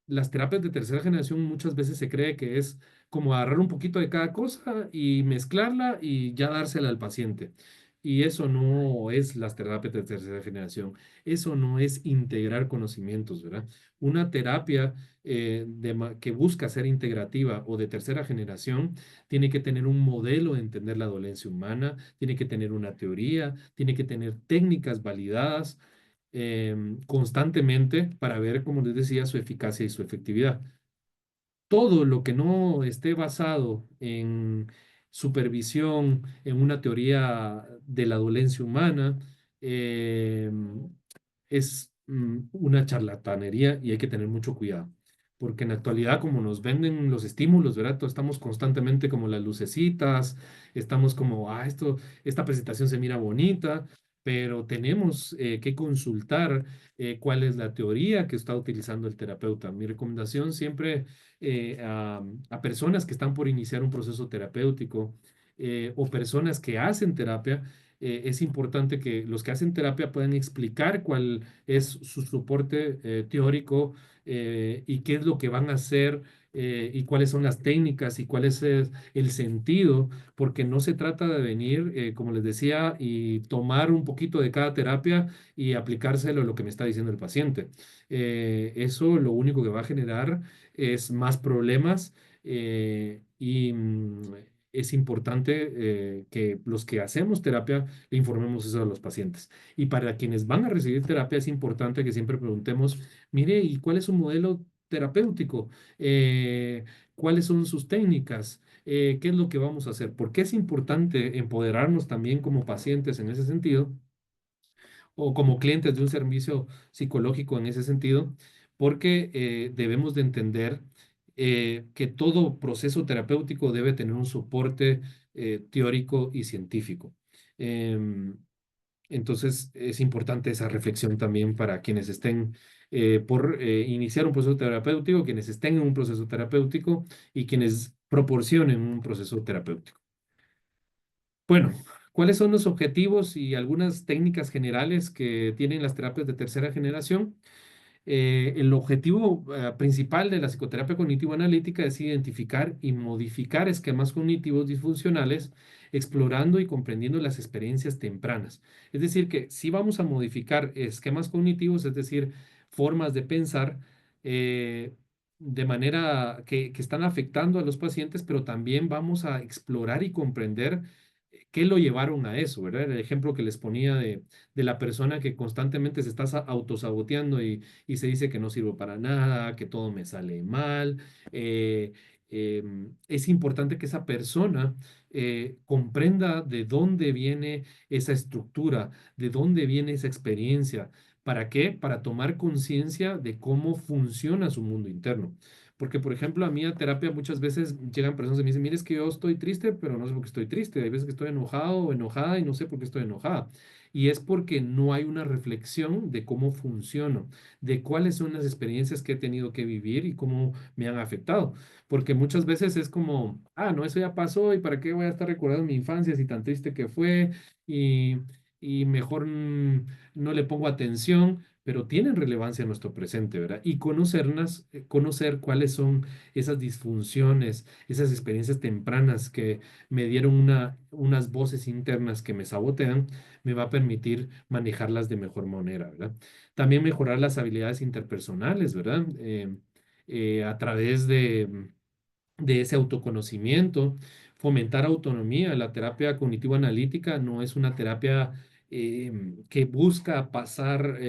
las terapias de tercera generación muchas veces se cree que es como agarrar un poquito de cada cosa y mezclarla y ya dársela al paciente. Y eso no es las terapias de tercera generación. Eso no es integrar conocimientos, ¿verdad? Una terapia que busca ser integrativa o de tercera generación tiene que tener un modelo de entender la dolencia humana, tiene que tener una teoría, tiene que tener técnicas validadas constantemente para ver, como les decía, su eficacia y su efectividad. Todo lo que no esté basado en supervisión, en una teoría de la dolencia humana, es una charlatanería y hay que tener mucho cuidado. Porque en la actualidad, como nos venden los estímulos, ¿verdad? Estamos constantemente como las lucecitas, estamos como, esta presentación se mira bonita, pero tenemos que consultar cuál es la teoría que está utilizando el terapeuta. Mi recomendación siempre a personas que están por iniciar un proceso terapéutico o personas que hacen terapia, es importante que los que hacen terapia puedan explicar cuál es su soporte teórico y qué es lo que van a hacer y cuáles son las técnicas y cuál es el sentido, porque no se trata de venir, como les decía, y tomar un poquito de cada terapia y aplicárselo a lo que me está diciendo el paciente. Eso lo único que va a generar es más problemas es importante que los que hacemos terapia le informemos eso a los pacientes. Y para quienes van a recibir terapia es importante que siempre preguntemos, mire, ¿y cuál es su modelo terapéutico? ¿Cuáles son sus técnicas? ¿Qué es lo que vamos a hacer? Porque es importante empoderarnos también como pacientes en ese sentido o como clientes de un servicio psicológico en ese sentido, porque debemos de entender que todo proceso terapéutico debe tener un soporte teórico y científico. Em, entonces, es importante esa reflexión también para quienes estén por iniciar un proceso terapéutico, quienes estén en un proceso terapéutico y quienes proporcionen un proceso terapéutico. Bueno, ¿cuáles son los objetivos y algunas técnicas generales que tienen las terapias de tercera generación? El objetivo principal de la psicoterapia cognitivo-analítica es identificar y modificar esquemas cognitivos disfuncionales, explorando y comprendiendo las experiencias tempranas. Es decir, que si vamos a modificar esquemas cognitivos, es decir, formas de pensar, de manera que están afectando a los pacientes, pero también vamos a explorar y comprender qué lo llevaron a eso, ¿verdad? El ejemplo que les ponía de la persona que constantemente se está autosaboteando y se dice que no sirvo para nada, que todo me sale mal. Es importante que esa persona comprenda de dónde viene esa estructura, de dónde viene esa experiencia. ¿Para qué? Para tomar conciencia de cómo funciona su mundo interno. Porque, por ejemplo, a mí a terapia muchas veces llegan personas y me dicen, mire, es que yo estoy triste, pero no sé por qué estoy triste. Hay veces que estoy enojado o enojada y no sé por qué estoy enojada. y es porque no hay una reflexión de cómo funciono, de cuáles son las experiencias que he tenido que vivir y cómo me han afectado. Porque muchas veces es como, ah, no, eso ya pasó y para qué voy a estar recordando mi infancia si tan triste que fue y, y mejor no le pongo atención. Pero tienen relevancia en nuestro presente, ¿verdad? Y conocerlas, conocer cuáles son esas disfunciones, esas experiencias tempranas que me dieron unas voces internas que me sabotean, me va a permitir manejarlas de mejor manera, ¿verdad? También mejorar las habilidades interpersonales, ¿verdad? A través de ese autoconocimiento, fomentar autonomía. La terapia cognitivo-analítica no es una terapia que busca pasar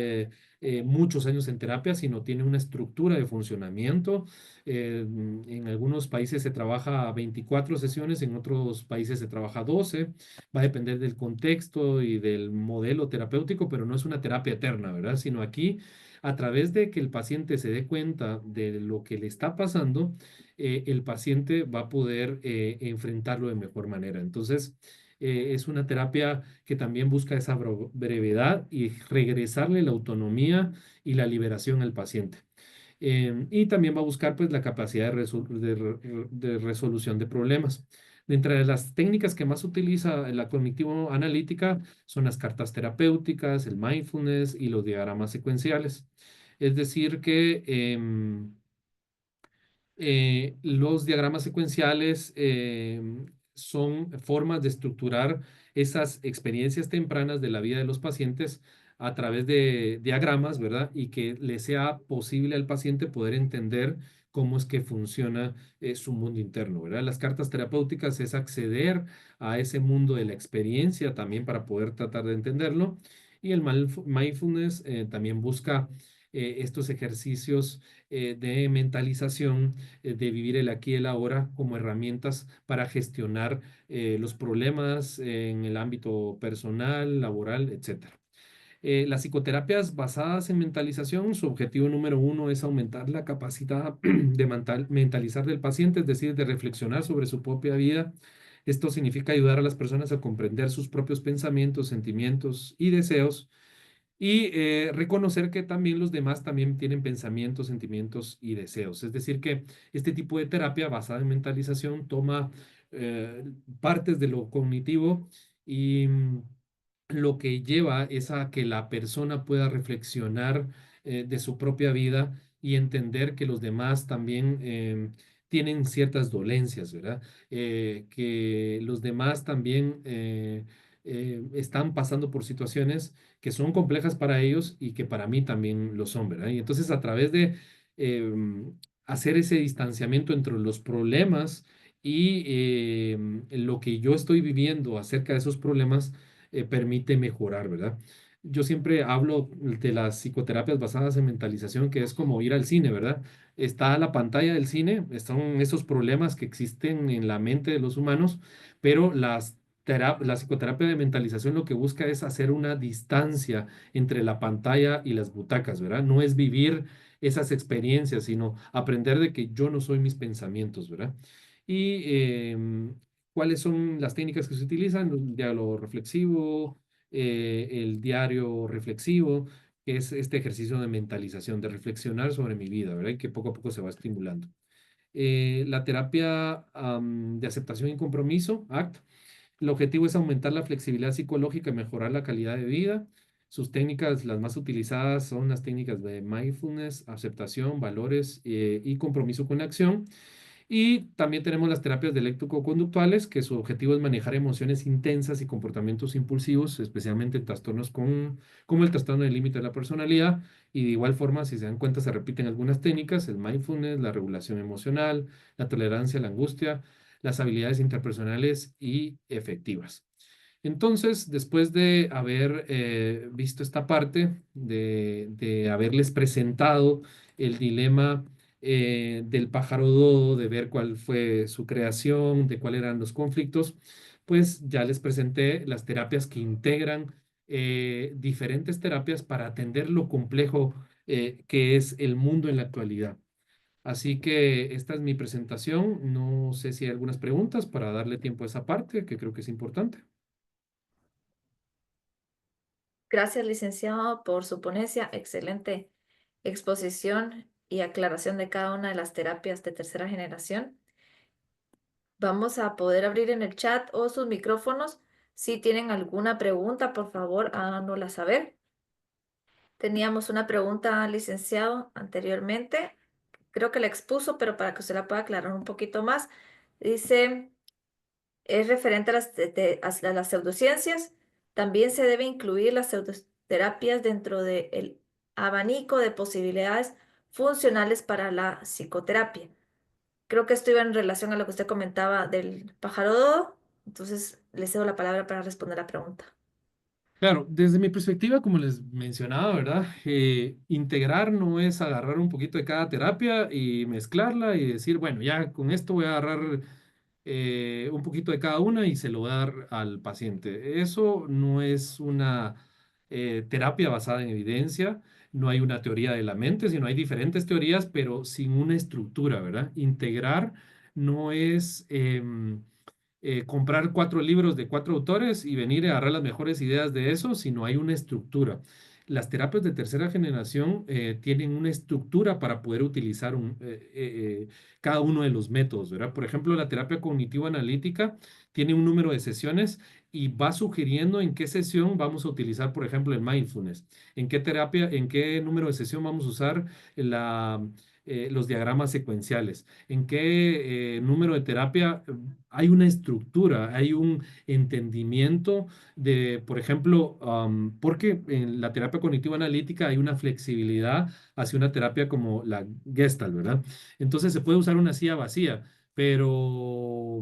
muchos años en terapia, sino tiene una estructura de funcionamiento. En algunos países se trabaja 24 sesiones, en otros países se trabaja 12. Va a depender del contexto y del modelo terapéutico, pero no es una terapia eterna, ¿verdad? Sino aquí, a través de que el paciente se dé cuenta de lo que le está pasando, el paciente va a poder enfrentarlo de mejor manera. Entonces, es una terapia que también busca esa brevedad y regresarle la autonomía y la liberación al paciente. Y también va a buscar pues la capacidad de resolución de problemas. Dentro de las técnicas que más utiliza la cognitivo analítica son las cartas terapéuticas, el mindfulness y los diagramas secuenciales. Es decir, que los diagramas secuenciales son formas de estructurar esas experiencias tempranas de la vida de los pacientes a través de diagramas, ¿verdad? Y que le sea posible al paciente poder entender cómo es que funciona su mundo interno, ¿verdad? Las cartas terapéuticas es acceder a ese mundo de la experiencia también para poder tratar de entenderlo. Y el mindfulness también busca estos ejercicios de mentalización, de vivir el aquí y el ahora como herramientas para gestionar los problemas en el ámbito personal, laboral, etcétera. Las psicoterapias basadas en mentalización, su objetivo número uno es aumentar la capacidad de mentalizar del paciente, es decir, de reflexionar sobre su propia vida. Esto significa ayudar a las personas a comprender sus propios pensamientos, sentimientos y deseos y reconocer que también los demás también tienen pensamientos, sentimientos y deseos. Es decir, que este tipo de terapia basada en mentalización toma eh, partes de lo cognitivo y lo que lleva es a que la persona pueda reflexionar de su propia vida y entender que los demás también tienen ciertas dolencias, ¿verdad? Que los demás también están pasando por situaciones que son complejas para ellos y que para mí también lo son, ¿verdad? Y entonces a través de hacer ese distanciamiento entre los problemas y lo que yo estoy viviendo acerca de esos problemas, permite mejorar, ¿verdad? Yo siempre hablo de las psicoterapias basadas en mentalización, que es como ir al cine, ¿verdad? Está la pantalla del cine, están esos problemas que existen en la mente de los humanos, pero la psicoterapia de mentalización lo que busca es hacer una distancia entre la pantalla y las butacas, ¿verdad? No es vivir esas experiencias, sino aprender de que yo no soy mis pensamientos, ¿verdad? Y cuáles son las técnicas que se utilizan: el diálogo reflexivo, el diario reflexivo, que es este ejercicio de mentalización, de reflexionar sobre mi vida, ¿verdad? Y que poco a poco se va estimulando. La terapia de aceptación y compromiso, ACT. El objetivo es aumentar la flexibilidad psicológica y mejorar la calidad de vida. Sus técnicas, las más utilizadas, son las técnicas de mindfulness, aceptación, valores y compromiso con la acción. Y también tenemos las terapias dialéctico-conductuales, que su objetivo es manejar emociones intensas y comportamientos impulsivos, especialmente en trastornos como el trastorno del límite de la personalidad. Y de igual forma, si se dan cuenta, se repiten algunas técnicas: el mindfulness, la regulación emocional, la tolerancia a la angustia, las habilidades interpersonales y efectivas. Entonces, después de haber visto esta parte, de haberles presentado el dilema del pájaro dodo, de ver cuál fue su creación, de cuáles eran los conflictos, pues ya les presenté las terapias que integran diferentes terapias para atender lo complejo que es el mundo en la actualidad. Así que esta es mi presentación. No sé si hay algunas preguntas para darle tiempo a esa parte, que creo que es importante. Gracias, licenciado, por su ponencia. Excelente exposición y aclaración de cada una de las terapias de tercera generación. Vamos a poder abrir en el chat o sus micrófonos. Si tienen alguna pregunta, por favor, háganosla saber. Teníamos una pregunta, licenciado, anteriormente. Creo que la expuso, pero para que usted la pueda aclarar un poquito más. Dice, es referente a a las pseudociencias. También se debe incluir las pseudoterapias dentro del abanico de posibilidades funcionales para la psicoterapia. Creo que esto iba en relación a lo que usted comentaba del pájaro dodo. Entonces, le cedo la palabra para responder la pregunta. Claro, desde mi perspectiva, como les mencionaba, ¿verdad? Integrar no es agarrar un poquito de cada terapia y mezclarla y decir, bueno, ya con esto voy a agarrar un poquito de cada una y se lo voy a dar al paciente. Eso no es una terapia basada en evidencia, no hay una teoría de la mente, sino hay diferentes teorías, pero sin una estructura, ¿verdad? Integrar no es comprar 4 libros de 4 autores y venir a agarrar las mejores ideas de eso, sino hay una estructura. Las terapias de tercera generación tienen una estructura para poder utilizar cada uno de los métodos, ¿verdad? Por ejemplo, la terapia cognitivo-analítica tiene un número de sesiones y va sugiriendo en qué sesión vamos a utilizar, por ejemplo, el mindfulness, en qué terapia, en qué número de sesión vamos a usar los diagramas secuenciales, en qué número de terapia hay una estructura, hay un entendimiento de, por ejemplo, porque en la terapia cognitiva analítica hay una flexibilidad hacia una terapia como la Gestalt, ¿verdad? Entonces se puede usar una silla vacía, pero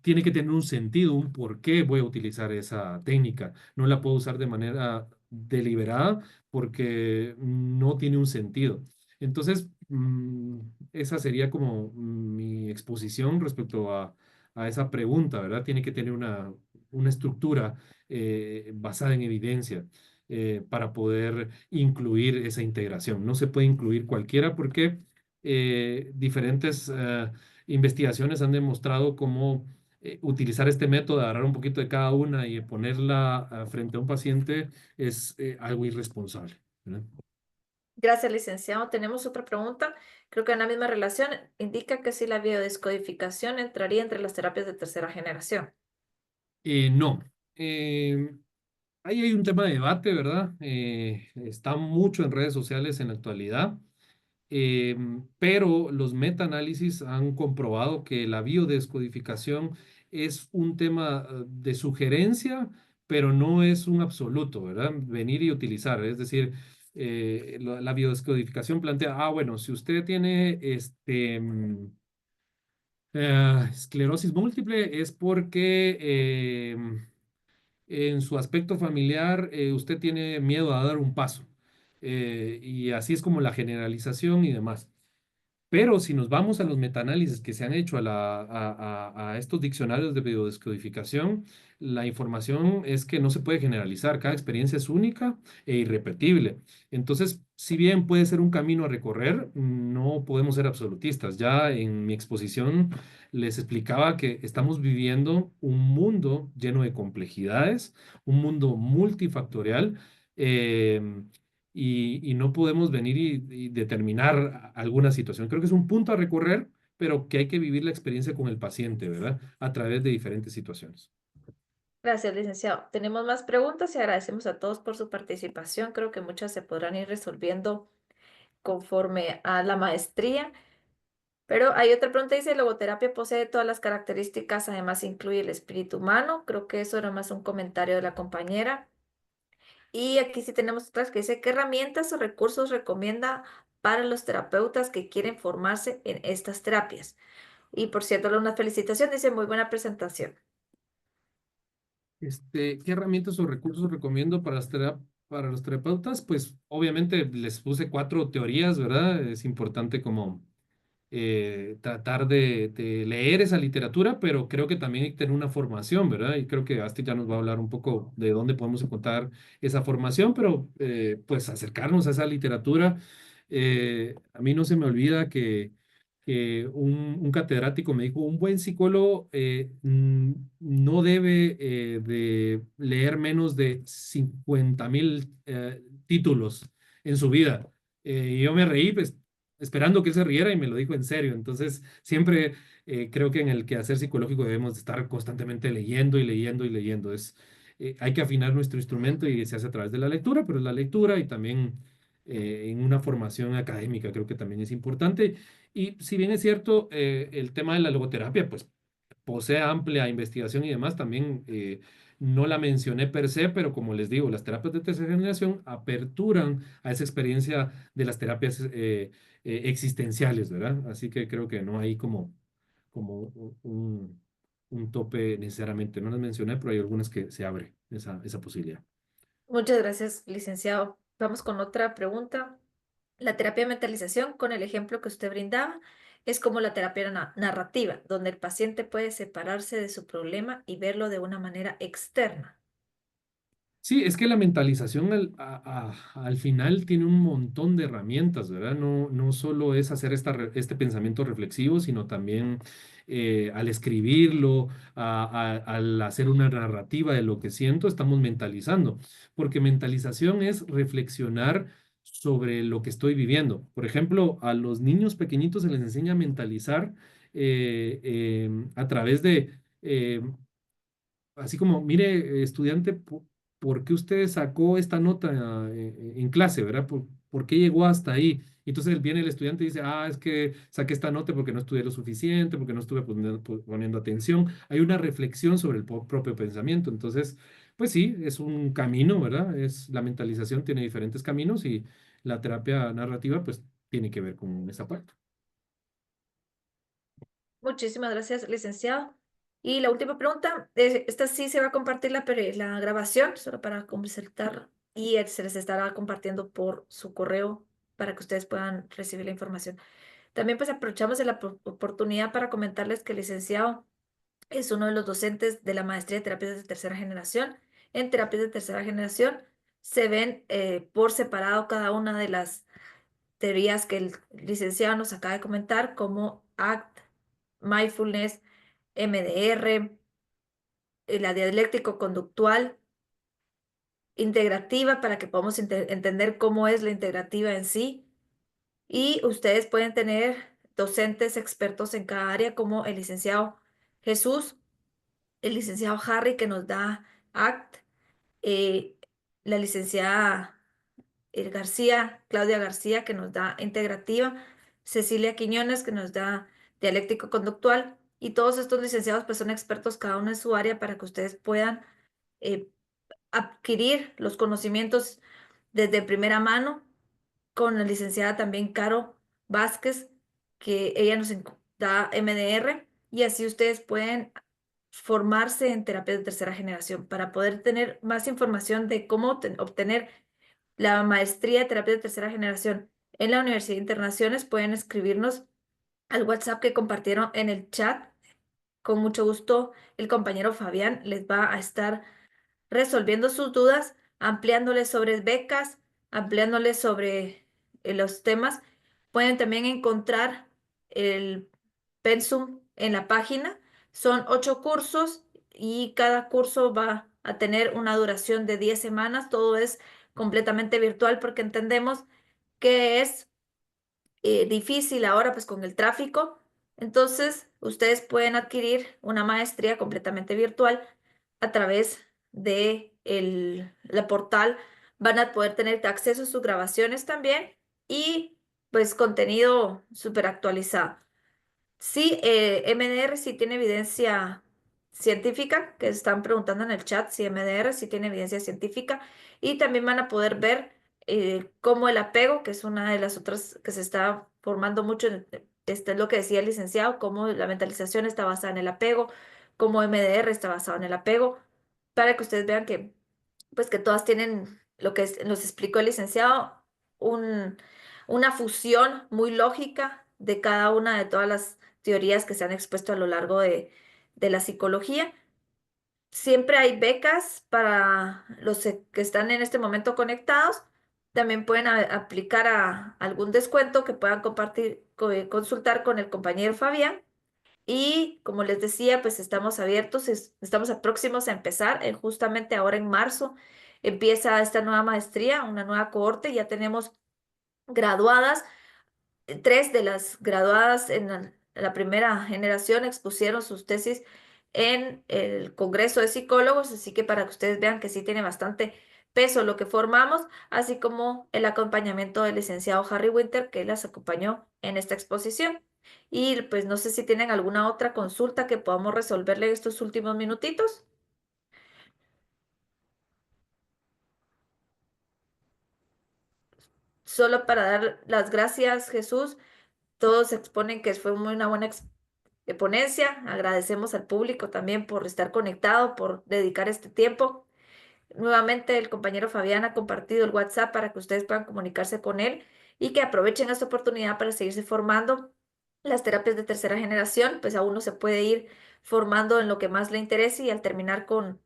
tiene que tener un sentido, un por qué voy a utilizar esa técnica. No la puedo usar de manera deliberada porque no tiene un sentido. Entonces, esa sería como mi exposición respecto a esa pregunta, ¿verdad? Tiene que tener una estructura basada en evidencia para poder incluir esa integración. No se puede incluir cualquiera porque diferentes investigaciones han demostrado cómo utilizar este método, agarrar un poquito de cada una y ponerla frente a un paciente es algo irresponsable, ¿verdad? Gracias, licenciado. Tenemos otra pregunta. Creo que en la misma relación indica que si la biodescodificación entraría entre las terapias de tercera generación. No. Ahí hay un tema de debate, ¿verdad? Está mucho en redes sociales en la actualidad, pero los metaanálisis han comprobado que la biodescodificación es un tema de sugerencia, pero no es un absoluto, ¿verdad? Venir y utilizar, es decir, la biodescodificación plantea, bueno, si usted tiene esclerosis múltiple es porque en su aspecto familiar, usted tiene miedo a dar un paso. Y así es como la generalización y demás. Pero si nos vamos a los metaanálisis que se han hecho a estos diccionarios de biodescodificación, la información es que no se puede generalizar. Cada experiencia es única e irrepetible. Entonces, si bien puede ser un camino a recorrer, no podemos ser absolutistas. Ya en mi exposición les explicaba que estamos viviendo un mundo lleno de complejidades, un mundo multifactorial. Y no podemos venir y determinar alguna situación. Creo que es un punto a recorrer, pero que hay que vivir la experiencia con el paciente, ¿verdad? A través de diferentes situaciones. Gracias, licenciado. Tenemos más preguntas y agradecemos a todos por su participación. Creo que muchas se podrán ir resolviendo conforme a la maestría. Pero hay otra pregunta, dice, ¿logoterapia posee todas las características, además incluye el espíritu humano? Creo que eso era más un comentario de la compañera. Y aquí sí tenemos otras que dice, ¿qué herramientas o recursos recomienda para los terapeutas que quieren formarse en estas terapias? Y por cierto, una felicitación, dice, muy buena presentación. ¿Qué herramientas o recursos recomiendo para los terapeutas? Pues obviamente les puse 4 teorías, ¿verdad? Es importante como tratar de leer esa literatura, pero creo que también hay que tener una formación, ¿verdad? Y creo que Asti ya nos va a hablar un poco de dónde podemos encontrar esa formación, pero pues acercarnos a esa literatura. A mí no se me olvida que que un catedrático me dijo, un buen psicólogo no debe de leer menos de 50,000 títulos en su vida. Y yo me reí, pues, esperando que él se riera y me lo dijo en serio. Entonces, siempre creo que en el quehacer psicológico debemos de estar constantemente leyendo y leyendo y leyendo. Hay que afinar nuestro instrumento y se hace a través de la lectura, pero la lectura y también en una formación académica creo que también es importante. Y si bien es cierto, el tema de la logoterapia, pues posee amplia investigación y demás, también no la mencioné per se, pero como les digo, las terapias de tercera generación aperturan a esa experiencia de las terapias existenciales, ¿verdad? Así que creo que no hay como un tope necesariamente. No las mencioné, pero hay algunas que se abre esa posibilidad. Muchas gracias, licenciado. Vamos con otra pregunta. La terapia de mentalización, con el ejemplo que usted brindaba, es como la terapia narrativa, donde el paciente puede separarse de su problema y verlo de una manera externa. Sí, es que la mentalización al final tiene un montón de herramientas, ¿verdad? No solo es hacer este pensamiento reflexivo, sino también al escribirlo, al hacer una narrativa de lo que siento, estamos mentalizando, porque mentalización es reflexionar sobre lo que estoy viviendo. Por ejemplo, a los niños pequeñitos se les enseña a mentalizar a través de así como, mire, estudiante, ¿por qué usted sacó esta nota en clase, ¿verdad? ¿Por qué llegó hasta ahí? Y entonces viene el estudiante y dice, es que saqué esta nota porque no estudié lo suficiente, porque no estuve poniendo atención. Hay una reflexión sobre el propio pensamiento. Entonces, pues sí, es un camino, ¿verdad? La mentalización tiene diferentes caminos y la terapia narrativa, pues, tiene que ver con esa parte. Muchísimas gracias, licenciado. Y la última pregunta, esta sí se va a compartir la grabación, solo para concertar, y se les estará compartiendo por su correo para que ustedes puedan recibir la información. También pues aprovechamos de la oportunidad para comentarles que el licenciado es uno de los docentes de la maestría de terapias de tercera generación. En terapias de tercera generación se ven por separado cada una de las teorías que el licenciado nos acaba de comentar, como ACT, Mindfulness, MDR, la dialéctico-conductual, integrativa, para que podamos entender cómo es la integrativa en sí. Y ustedes pueden tener docentes expertos en cada área, como el licenciado Jesús, el licenciado Harry, que nos da ACT, eh, la licenciada Claudia García, que nos da integrativa, Cecilia Quiñones, que nos da dialéctico conductual, y todos estos licenciados pues son expertos cada uno en su área para que ustedes puedan eh, adquirir los conocimientos desde primera mano, con la licenciada también Caro Vázquez, que ella nos da MDR, y así ustedes pueden formarse en terapia de tercera generación para poder tener más información de cómo obtener la maestría de terapia de tercera generación en la Universidad de Internaciones. Pueden escribirnos al WhatsApp que compartieron en el chat. Con mucho gusto, el compañero Fabián les va a estar resolviendo sus dudas, ampliándoles sobre becas, ampliándoles sobre los temas. Pueden también encontrar el pensum en la página. Son 8 cursos y cada curso va a tener una duración de 10 semanas. Todo es completamente virtual porque entendemos que es difícil ahora pues con el tráfico. Entonces, ustedes pueden adquirir una maestría completamente virtual a través de la portal. Van a poder tener acceso a sus grabaciones también y pues contenido súper actualizado. Sí, MDR sí tiene evidencia científica, que están preguntando en el chat si MDR sí tiene evidencia científica, y también van a poder ver cómo el apego, que es una de las otras que se está formando mucho, este es lo que decía el licenciado, cómo la mentalización está basada en el apego, cómo MDR está basado en el apego, para que ustedes vean que pues que todas tienen lo que nos explicó el licenciado, un, una fusión muy lógica de cada una de todas las teorías que se han expuesto a lo largo de la psicología. Siempre hay becas para los que están en este momento conectados. También pueden aplicar a algún descuento que puedan compartir, consultar con el compañero Fabián. Y como les decía, pues estamos abiertos, estamos próximos a empezar. Justamente ahora en marzo empieza esta nueva maestría, una nueva cohorte. Ya tenemos graduadas. Tres de las graduadas en la primera generación expusieron sus tesis en el Congreso de Psicólogos, así que para que ustedes vean que sí tiene bastante peso lo que formamos, así como el acompañamiento del licenciado Harry Winter, que las acompañó en esta exposición. Y pues no sé si tienen alguna otra consulta que podamos resolverle en estos últimos minutitos. Solo para dar las gracias, Jesús. Todos exponen que fue muy una buena de ponencia. Agradecemos al público también por estar conectado, por dedicar este tiempo. Nuevamente, el compañero Fabián ha compartido el WhatsApp para que ustedes puedan comunicarse con él y que aprovechen esta oportunidad para seguirse formando. Las terapias de tercera generación, pues a uno se puede ir formando en lo que más le interese y al terminar con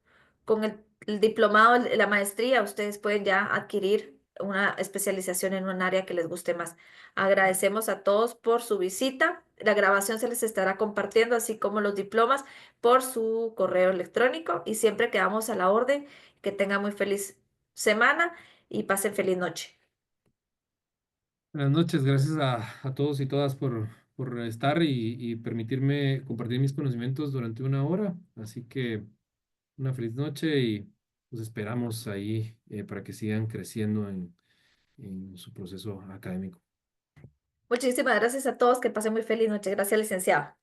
el diplomado, la maestría, ustedes pueden ya adquirir una especialización en un área que les guste más. Agradecemos a todos por su visita. La grabación se les estará compartiendo, así como los diplomas, por su correo electrónico y siempre quedamos a la orden. Que tengan muy feliz semana y pasen feliz noche. Buenas noches, gracias a todos y todas por estar y permitirme compartir mis conocimientos durante una hora. Así que una feliz noche y los esperamos ahí para que sigan creciendo en su proceso académico. Muchísimas gracias a todos. Que pasen muy feliz noche. Gracias, licenciado.